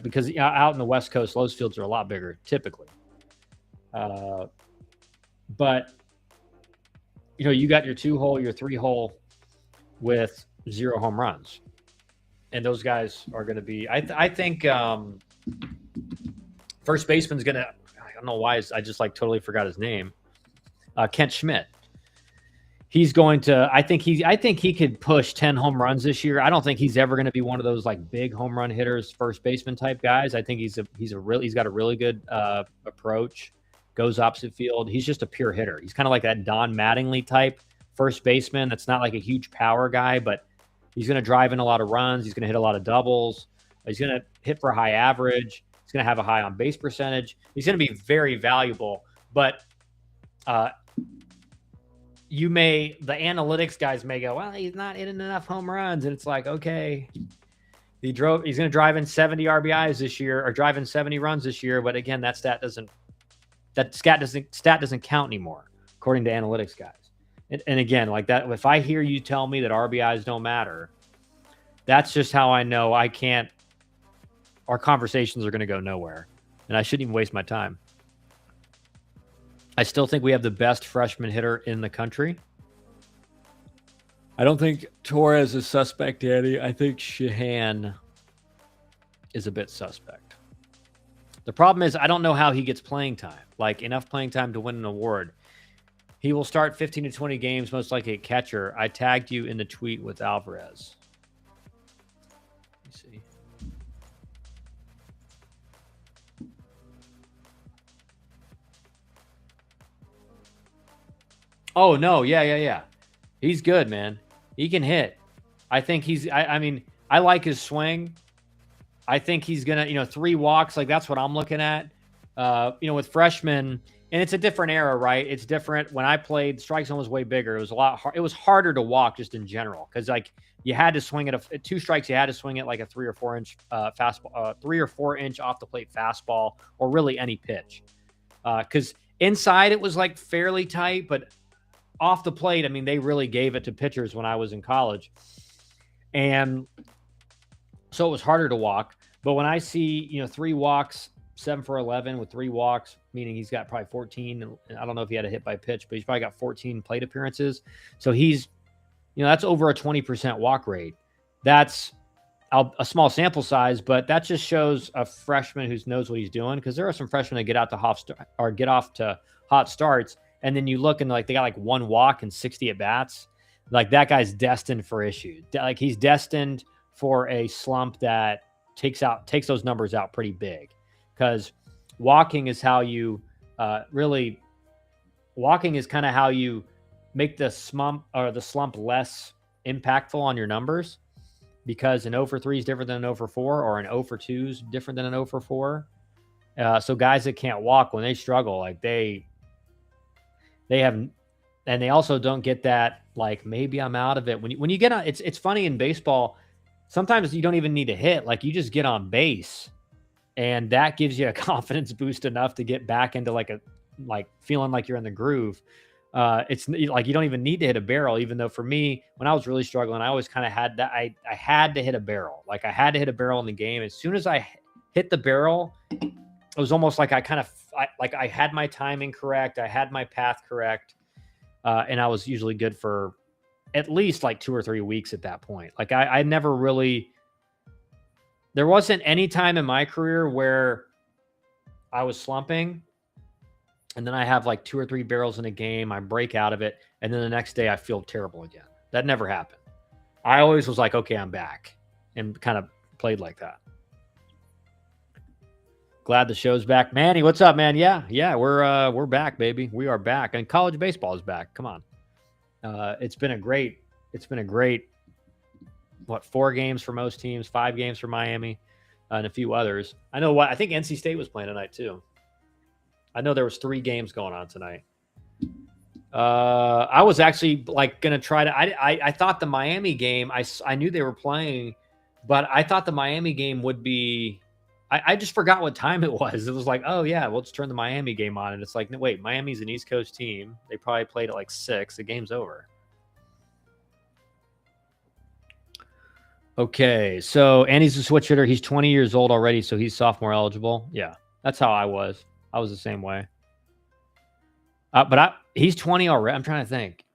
because out in the West Coast, those fields are a lot bigger typically. But you got your 2-hole, your 3-hole with 0 home runs. And those guys are going to be, I think first baseman's going to, I don't know why, I just like totally forgot his name. Kent Schmidt. He's going to, I think he could push 10 home runs this year. I don't think he's ever going to be one of those like big home run hitters, first baseman type guys. I think he's got a really good approach, goes opposite field. He's just a pure hitter. He's kind of like that Don Mattingly type first baseman. That's not like a huge power guy, but he's going to drive in a lot of runs. He's going to hit a lot of doubles. He's going to hit for a high average. He's going to have a high on base percentage. He's going to be very valuable. But the analytics guys may go, well, he's not hitting enough home runs. And it's like, okay, he's going to drive in 70 RBIs this year, or drive in 70 runs this year. But again, that stat doesn't count anymore, according to analytics guys. And again, like that, if I hear you tell me that RBIs don't matter, that's just how I know our conversations are going to go nowhere. And I shouldn't even waste my time. I still think we have the best freshman hitter in the country. I don't think Torres is suspect, Danny. I think Sheehan is a bit suspect. The problem is I don't know how he gets playing time, like enough playing time to win an award. He will start 15 to 20 games, most likely a catcher. I tagged you in the tweet with Alvarez. Let me see. Oh, no. Yeah. He's good, man. He can hit. I think I mean, I like his swing. I think he's going to, 3 walks. Like, that's what I'm looking at. With freshmen, and it's a different era, right? It's different. When I played, strike zone was way bigger. It was it was harder to walk just in general, because like you had to swing at 2 strikes. You had to swing at like a 3 or 4 inch fastball, 3 or 4 inch off the plate fastball, or really any pitch. Because inside it was like fairly tight, but off the plate, I mean, they really gave it to pitchers when I was in college, and so it was harder to walk. But when I see 3 walks, 7 for 11 with 3 walks, meaning he's got probably 14. And I don't know if he had a hit by pitch, but he's probably got 14 plate appearances. So he's, that's over a 20% walk rate. That's a small sample size, but that just shows a freshman who knows what he's doing. Because there are some freshmen that get off to hot starts, and then you look and like they got like 1 walk and 60 at bats. Like that guy's destined for issues. Like he's destined for a slump that takes those numbers out pretty big. Because walking is how you walking is kind of how you make the slump less impactful on your numbers, because an 0 for 3 is different than an 0 for 4, or an 0 for 2 is different than an 0 for 4. So guys that can't walk, when they struggle, like they have, and they also don't get that, like, maybe I'm out of it. When you get on, it's funny in baseball, sometimes you don't even need to hit, like you just get on base. And that gives you a confidence boost enough to get back into like feeling like you're in the groove. It's like you don't even need to hit a barrel, even though for me, when I was really struggling, I always kind of had that. I had to hit a barrel. Like I had to hit a barrel in the game. As soon as I hit the barrel, it was almost like I had my timing correct. I had my path correct. And I was usually good for at least like 2 or 3 weeks at that point. Like I never really There wasn't any time in my career where I was slumping and then I have like 2 or 3 barrels in a game, I break out of it, and then the next day I feel terrible again. That never happened. I always was like, okay, I'm back, and kind of played like that. Glad the show's back. Manny, what's up, man? Yeah, we're back, baby. We are back. And college baseball is back. Come on. It's been a great, 4 games for most teams, 5 games for Miami, and a few others. I think NC State was playing tonight too. I know there was 3 games going on tonight. I was actually like going to try to, I thought the Miami game, I knew they were playing, but I thought the Miami game would be, I just forgot what time it was. It was like, oh yeah, we'll just turn the Miami game on. And it's like, no, wait, Miami's an East Coast team. They probably played at like 6. The game's over. Okay. So Andy's a switch hitter. He's 20 years old already. So he's sophomore eligible. Yeah. That's how I was. I was the same way. He's 20 already. I'm trying to think.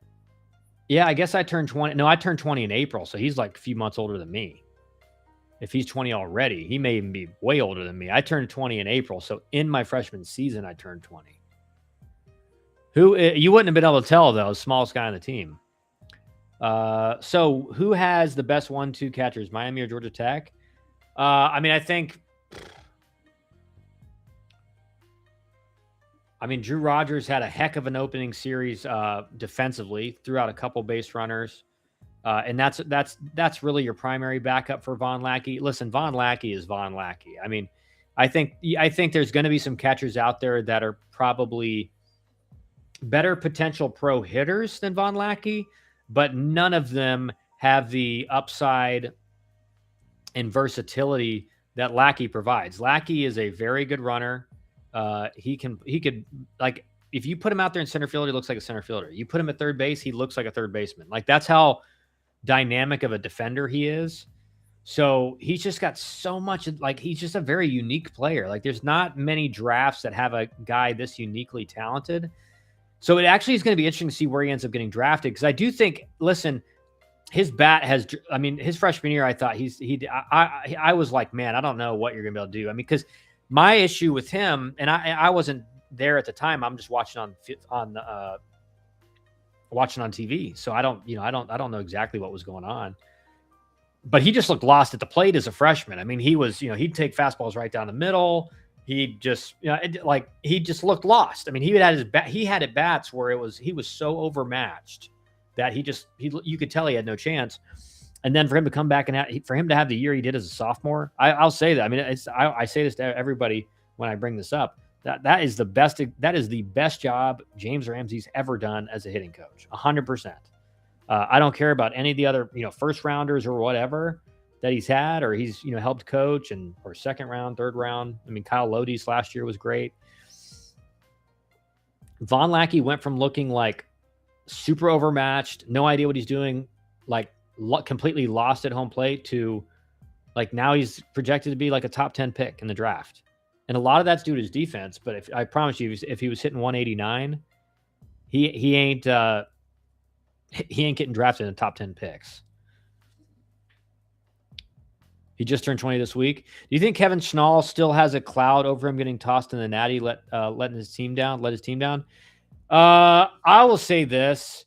Yeah, I guess I turned 20. No, I turned 20 in April. So he's like a few months older than me. If he's 20 already, he may even be way older than me. I turned 20 in April. So in my freshman season, I turned 20. You wouldn't have been able to tell, though, smallest guy on the team. So who has the best 1-2 catchers, Miami or Georgia Tech? I think Drew Rogers had a heck of an opening series defensively, threw out a couple base runners. And that's really your primary backup for Von Lackey. Listen, Von Lackey is Von Lackey. I think there's going to be some catchers out there that are probably better potential pro hitters than Von Lackey, but none of them have the upside and versatility that Lackey provides. Lackey is a very good runner. He could, like, if you put him out there in center field, he looks like a center fielder. You put him at third base, he looks like a third baseman. Like, that's how dynamic of a defender he is. So he's just got so much, like, he's just a very unique player. Like, there's not many drafts that have a guy this uniquely talented. So it actually is going to be interesting to see where he ends up getting drafted. Because I do think, listen, his bat has, his freshman year, I thought I was like, man, I don't know what you're going to be able to do. Because my issue with him, and I wasn't there at the time. I'm just watching on TV. So I don't know exactly what was going on, but he just looked lost at the plate as a freshman. He was, he'd take fastballs right down the middle. He just, he just looked lost. He had at bats where he was so overmatched that you could tell he had no chance. And then for him to come back and for him to have the year he did as a sophomore, I'll say that. I say this to everybody when I bring this up. That is the best job James Ramsey's ever done as a hitting coach. 100%. I don't care about any of the other, first rounders or whatever that he's had, or he's, helped coach or second round, third round. Kyle Lodi's last year was great. Von Lackey went from looking like super overmatched, no idea what he's doing, like completely lost at home plate, to like now he's projected to be like a top 10 pick in the draft. And a lot of that's due to his defense. But I promise you, if he was hitting 189, he ain't getting drafted in the top 10 picks. He just turned 20 this week. Do you think Kevin Schnall still has a cloud over him getting tossed in the Natty, letting his team down? I will say this.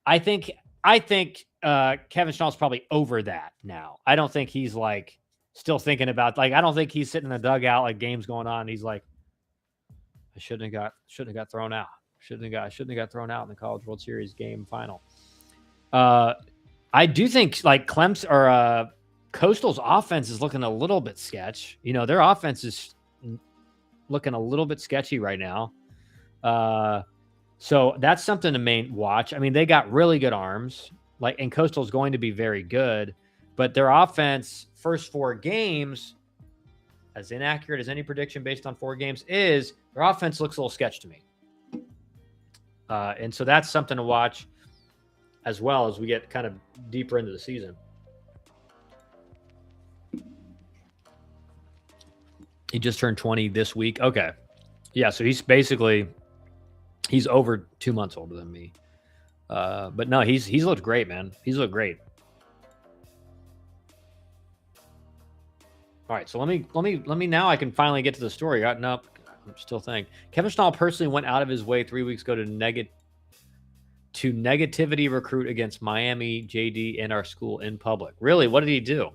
I think Kevin Schnall's probably over that now. I don't think he's like still thinking about, like, I don't think he's sitting in the dugout like games going on. He's like, I shouldn't have got thrown out. Shouldn't have got thrown out in the College World Series game final. I do think like Clemson or Coastal's offense is looking a little bit sketch. Their offense is looking a little bit sketchy right now. So that's something to watch. They got really good arms, and Coastal's going to be very good, but their offense first 4 games, as inaccurate as any prediction based on 4 games is, their offense looks a little sketch to me. And so that's something to watch as well as we get kind of deeper into the season. He just turned 20 this week. Okay. Yeah. So he's over 2 months older than me. But no, he's looked great, man. He's looked great. All right, so let me now I can finally get to the story. No, I'm still thinking. Kevin Schnall personally went out of his way 3 weeks ago to negativity recruit against Miami, JD, and our school in public. Really? What did he do?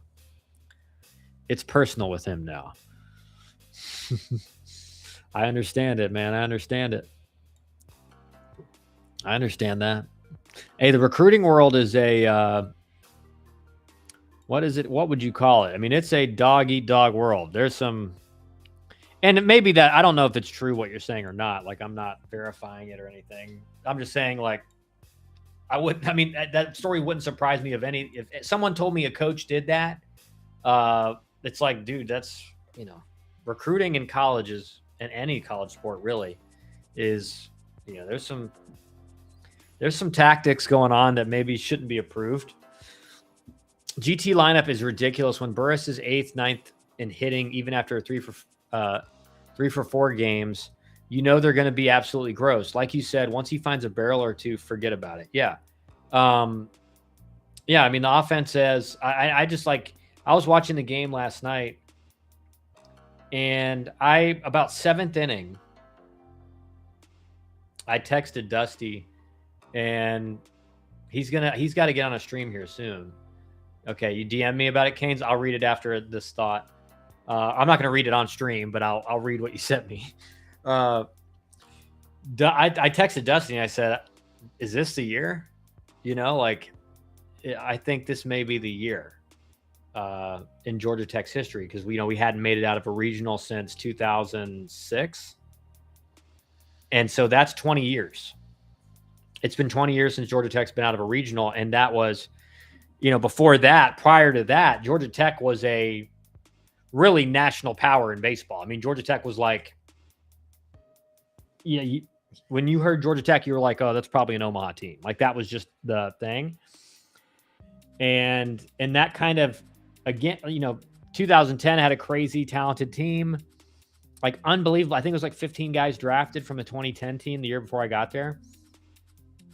It's personal with him now. I understand it, man. I understand it. I understand that. Hey, the recruiting world is a what is it? What would you call it? I mean, it's a dog eat dog world. There's some, and it may be that I don't know if it's true what you're saying or not. Like, I'm not verifying it or anything. I'm just saying, like, I mean, that story wouldn't surprise me if someone told me a coach did that. It's like, dude, that's, recruiting in colleges and any college sport really is, there's some tactics going on that maybe shouldn't be approved. GT lineup is ridiculous when Burris is 8th, 9th in hitting, even after 3 for 4 games. They're going to be absolutely gross. Like you said, once he finds a barrel or two, forget about it. Yeah. Yeah. I mean, the offense says, I just like, I was watching the game last night and about 7th inning, I texted Dusty and he's got to get on a stream here soon. Okay. You DM me about it, Canes. I'll read it after this thought. I'm not going to read it on stream, but I'll read what you sent me. I texted Dusty and I said, is this the year? I think this may be the year in Georgia Tech's history because we hadn't made it out of a regional since 2006. And so that's 20 years. It's been 20 years since Georgia Tech's been out of a regional. And that was, before that, prior to that, Georgia Tech was a really national power in baseball. I mean, Georgia Tech was like, when you heard Georgia Tech, you were like, oh, that's probably an Omaha team. Like that was just the thing. And that kind of, again, 2010 had a crazy talented team, like unbelievable. I think it was like 15 guys drafted from the 2010 team the year before I got there.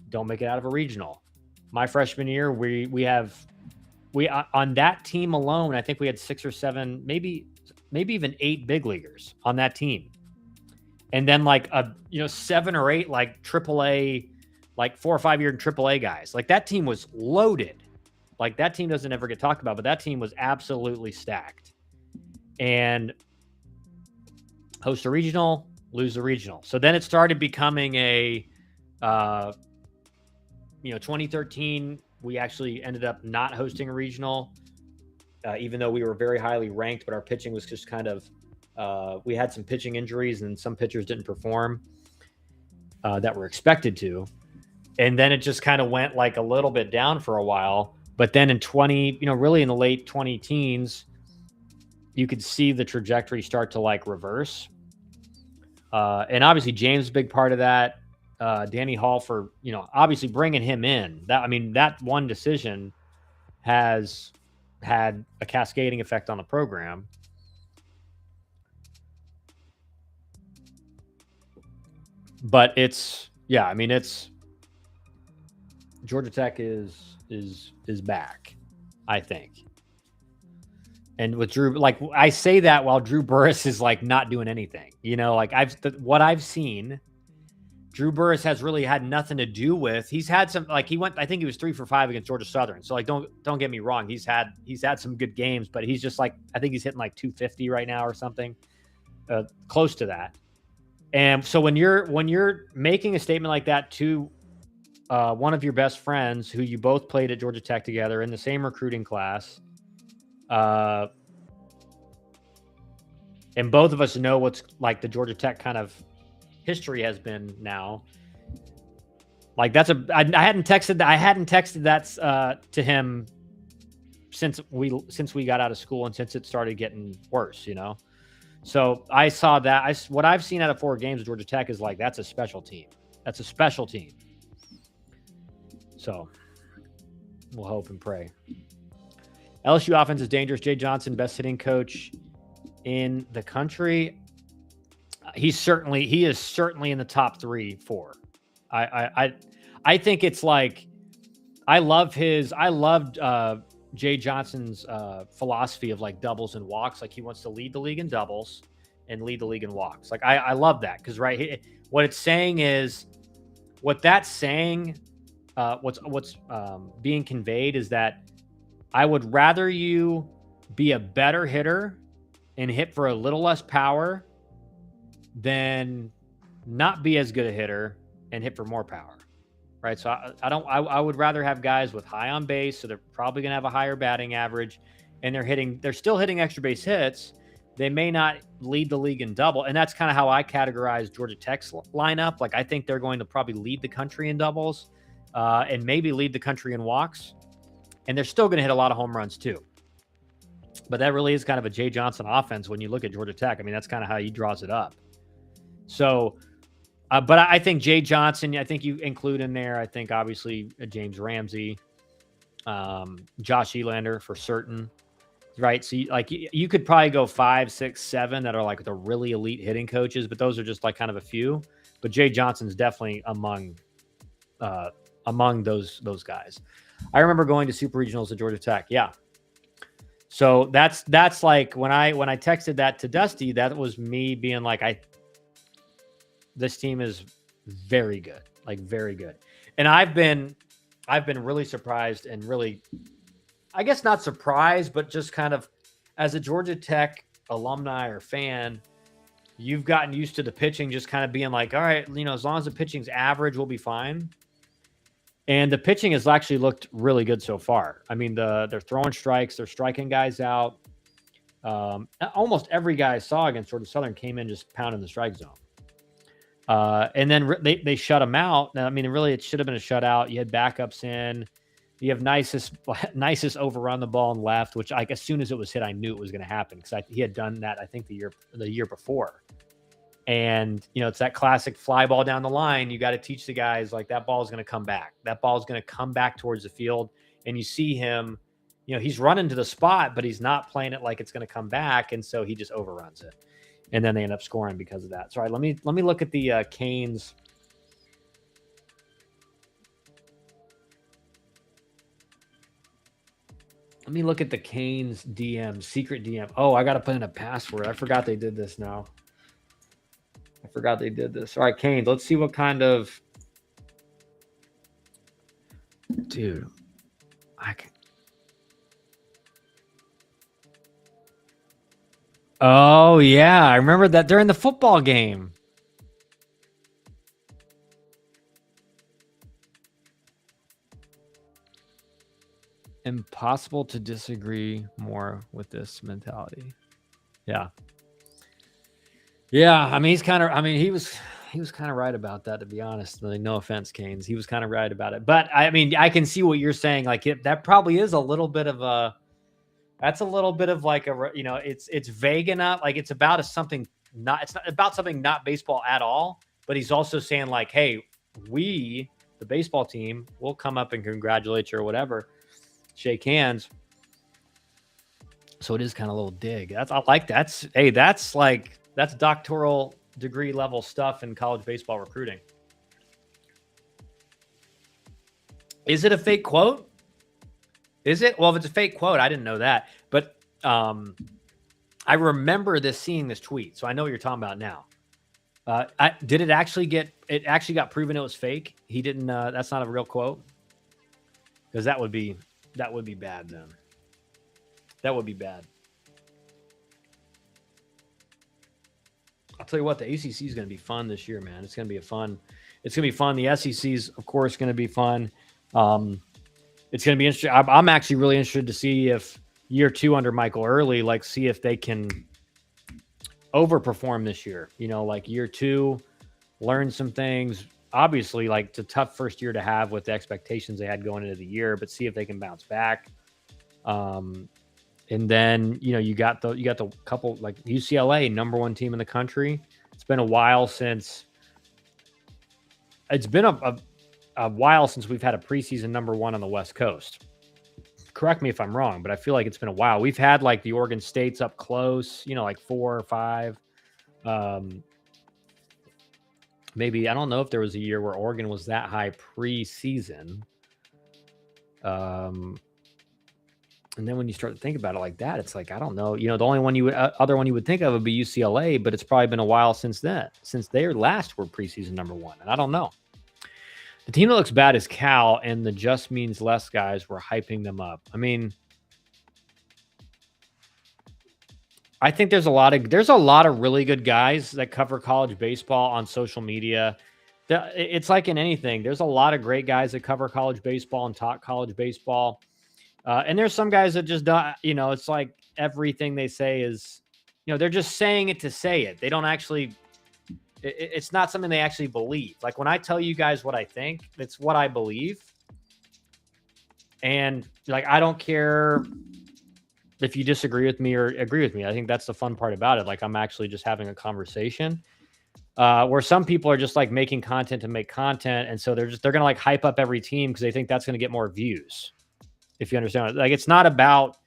Don't make it out of a regional. My freshman year, we on that team alone, I think we had 6 or 7, maybe even 8 big leaguers on that team. And then like 7 or 8 like AAA, like 4 or 5 year AAA guys. Like that team was loaded. Like that team doesn't ever get talked about, but that team was absolutely stacked. And host a regional, lose a regional. So then it started becoming a 2013, we actually ended up not hosting a regional, even though we were very highly ranked, but our pitching was just kind of, we had some pitching injuries and some pitchers didn't perform that were expected to. And then it just kind of went like a little bit down for a while. But then in really in the late 20 teens, you could see the trajectory start to like reverse. And obviously James is a big part of that. Danny Hall for, obviously bringing him in. That one decision has had a cascading effect on the program. But it's Georgia Tech is back, I think. And with Drew, like I say that while Drew Burris is like not doing anything, what I've seen, Drew Burris has really had nothing to do with. He's had some, like I think he was 3 for 5 against Georgia Southern. So like, don't get me wrong. He's had some good games, but he's just like, I think he's hitting like 250 right now or something, close to that. And so when you're making a statement like that to one of your best friends who you both played at Georgia Tech together in the same recruiting class, and both of us know what's like the Georgia Tech kind of history has been now. Like I hadn't texted that to him since we got out of school and since it started getting worse, So I saw that. What I've seen out of 4 games of Georgia Tech is like, that's a special team. That's a special team. So we'll hope and pray. LSU offense is dangerous. Jay Johnson, best hitting coach in the country. He is certainly in the top 3-4. I think it's like, I loved Jay Johnson's philosophy of like doubles and walks. Like he wants to lead the league in doubles and lead the league in walks. Like I love that because what it's saying is what that's saying. What's being conveyed is that I would rather you be a better hitter and hit for a little less power than not be as good a hitter and hit for more power. Right. So I would rather have guys with high on base. So they're probably going to have a higher batting average and they're still hitting extra base hits. They may not lead the league in double. And that's kind of how I categorize Georgia Tech's lineup. Like I think they're going to probably lead the country in doubles and maybe lead the country in walks. And they're still going to hit a lot of home runs too. But that really is kind of a Jay Johnson offense when you look at Georgia Tech. I mean, that's kind of how he draws it up. So, but I think Jay Johnson, I think you include in there, I think obviously James Ramsey, Josh Elander for certain, right? So you could probably go 5, 6, 7 that are like the really elite hitting coaches, but those are just like kind of a few. But Jay Johnson's definitely among those guys. I remember going to super regionals at Georgia Tech. Yeah. So that's like when I texted that to Dusty, that was me being like, this team is very good, like very good. And I've been really surprised and really, I guess not surprised, but just kind of as a Georgia Tech alumni or fan, you've gotten used to the pitching just kind of being like, all right, as long as the pitching's average, we'll be fine. And the pitching has actually looked really good so far. I mean, they're throwing strikes, they're striking guys out. Almost every guy I saw against Georgia Southern came in just pounding the strike zone. And then they shut them out. Now, I mean, really, it should have been a shutout. You had backups in. You have nicest overrun the ball and left, which as soon as it was hit, I knew it was going to happen because he had done that, I think, the year before. And, it's that classic fly ball down the line. You got to teach the guys like that ball is going to come back. That ball is going to come back towards the field. And you see him, he's running to the spot, but he's not playing it like it's going to come back. And so he just overruns it. And then they end up scoring because of that. So, all right, let me look at the Canes. Let me look at the Canes DM, secret DM. Oh, I got to put in a password. I forgot they did this now. All right, Canes, let's see what kind of... Dude, I can... Oh, yeah. I remember that during the football game. Impossible to disagree more with this mentality. Yeah. Yeah. I mean, he was kind of right about that, to be honest. Like, no offense, Canes. He was kind of right about it. But I mean, I can see what you're saying. Like that probably is a little bit of that's a little bit of like it's vague enough. Like it's about something it's not about something not baseball at all. But he's also saying like, hey, we, the baseball team, will come up and congratulate you or whatever, shake hands. So it is kind of a little dig. That's doctoral degree level stuff in college baseball recruiting. Is it a fake quote? Is it? Well, if it's a fake quote, I didn't know that. But I remember seeing this tweet, so I know what you're talking about now. Did it actually got proven it was fake? He didn't. That's not a real quote, because that would be bad then. That would be bad. I'll tell you what, the ACC is going to be fun this year, man. It's going to be fun. The SEC is, of course, going to be fun. It's going to be interesting. I'm actually really interested to see if year 2 under Michael Early, see if they can overperform this year. Like year 2, learn some things. Obviously, it's a tough first year to have with the expectations they had going into the year, but see if they can bounce back. And then, you got the couple, like UCLA, number 1 team in the country. It's been a while since we've had a preseason number 1 on the West Coast. Correct me if I'm wrong, but I feel like it's been a while. We've had the Oregon States up close, 4 or 5. Maybe, I don't know if there was a year where Oregon was that high preseason. And then when you start to think about it like that, it's like, I don't know. The only one other one you would think of would be UCLA, but it's probably been a while since then, since they last were preseason #1. And I don't know. The team that looks bad is Cal, and the just means less guys were hyping them up. I mean, I think there's a lot of really good guys that cover college baseball on social media. It's like in anything. There's a lot of great guys that cover college baseball and talk college baseball. And there's some guys that just don't, it's like everything they say is, they're just saying it to say it. They don't actually, it's not something they actually believe. Like when I tell you guys what I think, it's what I believe. And like, I don't care if you disagree with me or agree with me. I think that's the fun part about it. Like I'm actually just having a conversation. Where some people are just like making content to make content. And so they're going to like hype up every team because they think that's going to get more views. If you understand, like it's not about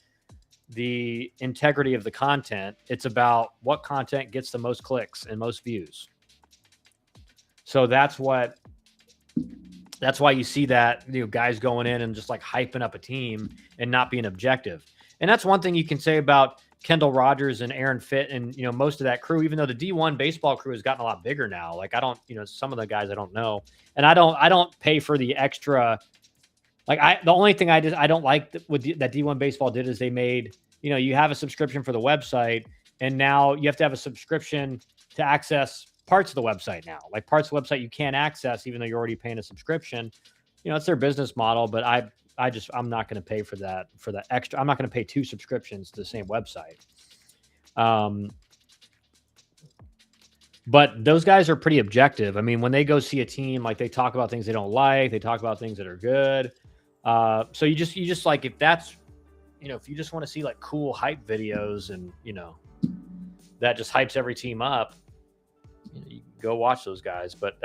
the integrity of the content. It's about what content gets the most clicks and most views. So that's why you see that, guys going in and just like hyping up a team and not being objective. And that's one thing you can say about Kendall Rogers and Aaron Fitt and, most of that crew, even though the D1 baseball crew has gotten a lot bigger now. Like I don't, some of the guys I don't know, and I don't pay for the extra. Like the only thing I don't like that D1 baseball did is they made, you have a subscription for the website and now you have to have a subscription to access parts of the website now. Like parts of the website you can't access even though you're already paying a subscription. It's their business model, but I'm not going to pay for that extra. I'm not going to pay 2 subscriptions to the same website. But those guys are pretty objective. I mean, when they go see a team, like they talk about things they don't like, they talk about things that are good. So you just like, if that's, if you just want to see like cool hype videos and, that just hypes every team up, you go watch those guys. But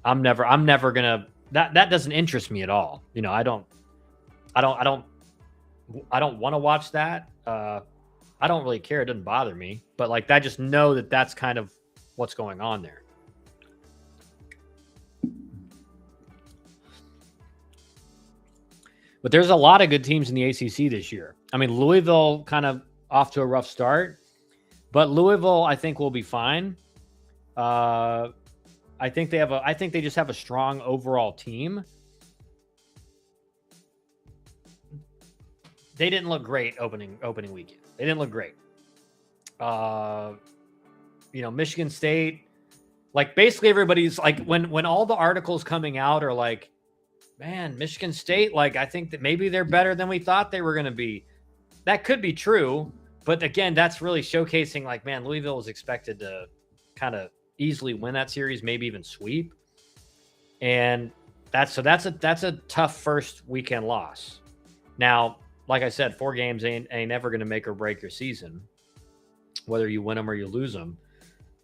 I'm never going to, that doesn't interest me at all. I don't want to watch that. I don't really care. It doesn't bother me, but like, I just know that that's kind of what's going on there. But there's a lot of good teams in the ACC this year. I mean, Louisville kind of off to a rough start, but Louisville, I think, will be fine. I think they just have a strong overall team. They didn't look great opening weekend. They didn't look great. Michigan State, like basically everybody's like when all the articles coming out are like, man, Michigan State, like I think that maybe they're better than we thought they were going to be. That could be true, but again, that's really showcasing like, man, Louisville was expected to kind of easily win that series, maybe even sweep. And that's a tough first weekend loss. Now, like I said, 4 games ain't never going to make or break your season, whether you win them or you lose them.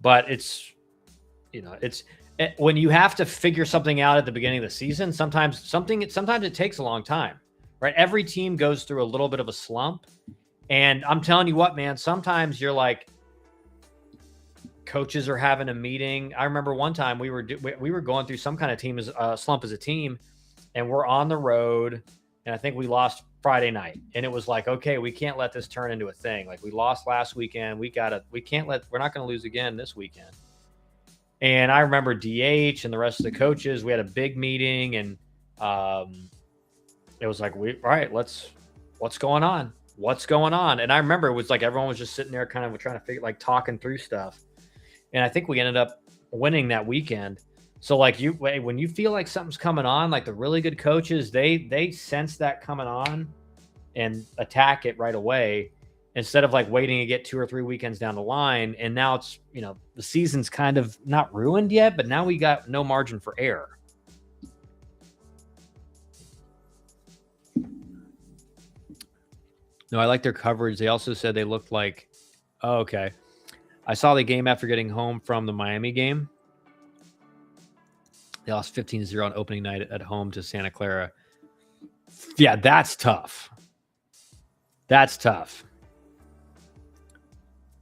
But it's when you have to figure something out at the beginning of the season, sometimes it takes a long time, right? Every team goes through a little bit of a slump. And I'm telling you what, man, sometimes you're like, coaches are having a meeting. I remember one time we were going through some kind of slump as a team, and we're on the road, and I think we lost Friday night, and it was like, okay, we can't let this turn into a thing. Like we lost last weekend, we're not going to lose again this weekend. And I remember DH and the rest of the coaches, we had a big meeting, and it was like, what's going on? What's going on? And I remember it was like everyone was just sitting there kind of trying to figure, like talking through stuff. And I think we ended up winning that weekend. So like when you feel like something's coming on, like the really good coaches, they sense that coming on and attack it right away instead of like waiting to get 2 or 3 weekends down the line. And now it's, the season's kind of not ruined yet, but now we got no margin for error. No, I like their coverage. They also said they looked like, oh, okay. I saw the game after getting home from the Miami game. They lost 15-0 on opening night at home to Santa Clara. Yeah, that's tough. That's tough.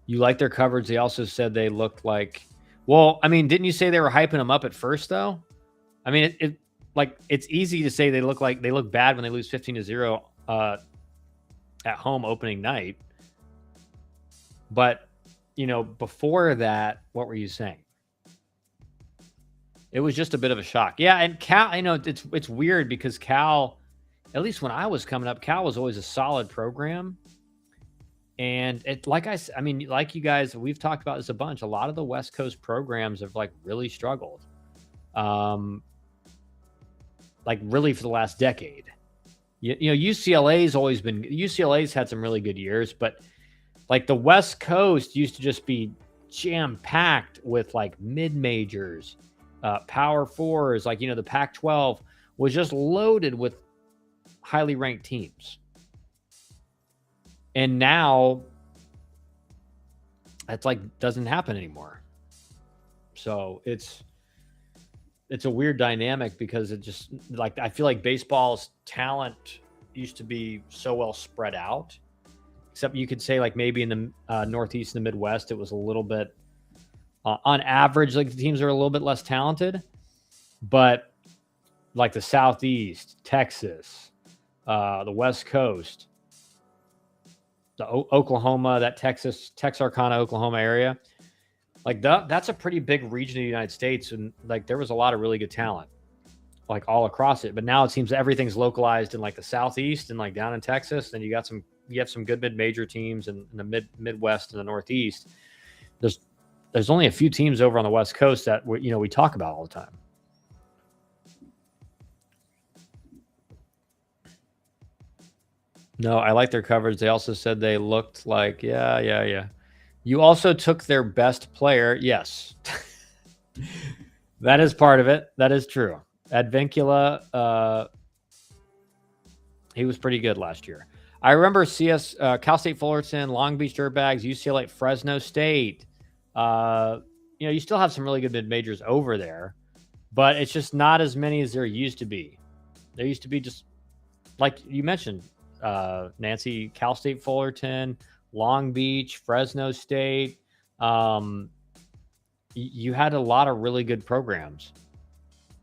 You like their coverage. They also said they looked like, well, I mean, didn't you say they were hyping them up at first though? I mean, it's easy to say they look bad when they lose 15-0 at home opening night. But, before that, what were you saying? It was just a bit of a shock. Yeah, and Cal, it's weird because Cal, at least when I was coming up, Cal was always a solid program. And like you guys, we've talked about this a bunch. A lot of the West Coast programs have really struggled. Really for the last decade. UCLA's had some really good years, but the West Coast used to just be jam packed with mid majors, Power Fours, the Pac-12 was just loaded with highly ranked teams. And now that's doesn't happen anymore. So it's a weird dynamic because it just I feel like baseball's talent used to be so well spread out, except you could say maybe in the Northeast and the Midwest, it was a little bit on average, the teams are a little bit less talented, but the Southeast, Texas, the West Coast, the Oklahoma, that Texarkana, Oklahoma area, that's a pretty big region of the United States. And there was a lot of really good talent, all across it. But now it seems everything's localized in the Southeast and down in Texas. And you have some good mid-major teams in the Midwest and the Northeast. There's only a few teams over on the West Coast that we talk about all the time. No, I like their coverage. They also said they looked yeah. You also took their best player. Yes. That is part of it. That is true. Advincula, he was pretty good last year. I remember Cal State Fullerton, Long Beach Dirtbags, UCLA, Fresno State. You still have some really good mid-majors over there, but it's just not as many as there used to be. There used to be just, like you mentioned, Nancy, Cal State Fullerton, Long Beach, Fresno State. You had a lot of really good programs.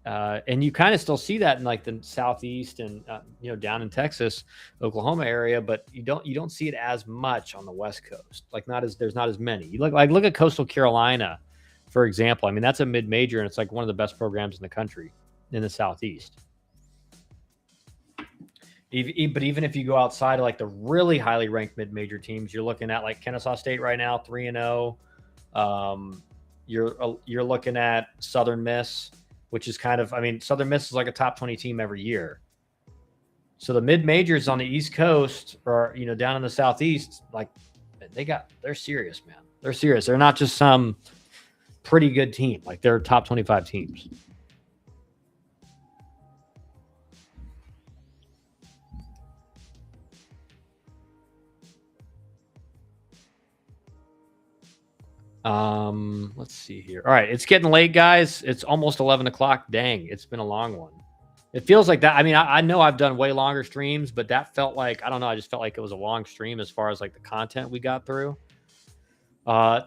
And you kind of still see that in the Southeast and down in Texas, Oklahoma area, but you don't see it as much on the West Coast. There's not as many. You look at Coastal Carolina, for example. I mean, that's a mid-major, and it's one of the best programs in the country in the Southeast. But even if you go outside of the really highly ranked mid-major teams, you're looking at Kennesaw State right now, 3-0. You're looking at Southern Miss, which is Southern Miss is a top 20 team every year. So the mid-majors on the East Coast or, down in the Southeast, they're serious, man. They're serious. They're not just some pretty good team. They're top 25 teams. Let's see here. All right. It's getting late, guys. It's almost 11 o'clock. Dang. It's been a long one. It feels like that. I mean, I know I've done way longer streams, but that felt I don't know. I just felt like it was a long stream as far as the content we got through.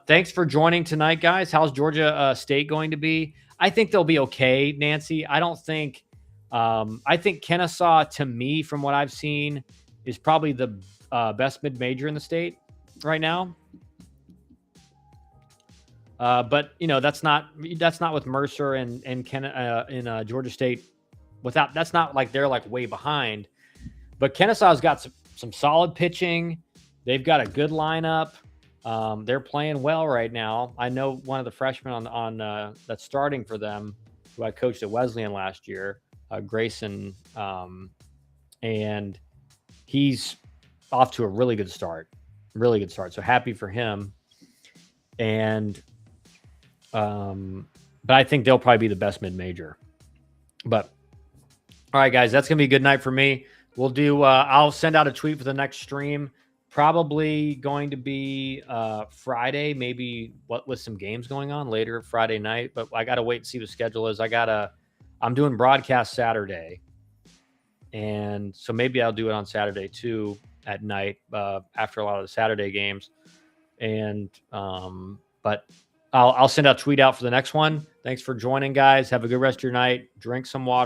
Thanks for joining tonight, guys. How's Georgia State going to be? I think they'll be okay, Nancy. I don't think, I think Kennesaw, to me, from what I've seen, is probably the best mid-major in the state right now. But that's not with Mercer and Georgia State. That's not they're way behind. But Kennesaw's got some solid pitching. They've got a good lineup. They're playing well right now. I know one of the freshmen on that's starting for them, who I coached at Wesleyan last year, Grayson, and he's off to a really good start. Really good start. So happy for him. And but I think they'll probably be the best mid-major. But all right, guys, that's gonna be a good night for me. We'll do. I'll send out a tweet for the next stream. Probably going to be Friday, maybe with some games going on later Friday night. But I got to wait and see what the schedule is. I'm doing broadcast Saturday, and so maybe I'll do it on Saturday too at night after a lot of the Saturday games. And but I'll send out a tweet out for the next one. Thanks for joining, guys. Have a good rest of your night. Drink some water.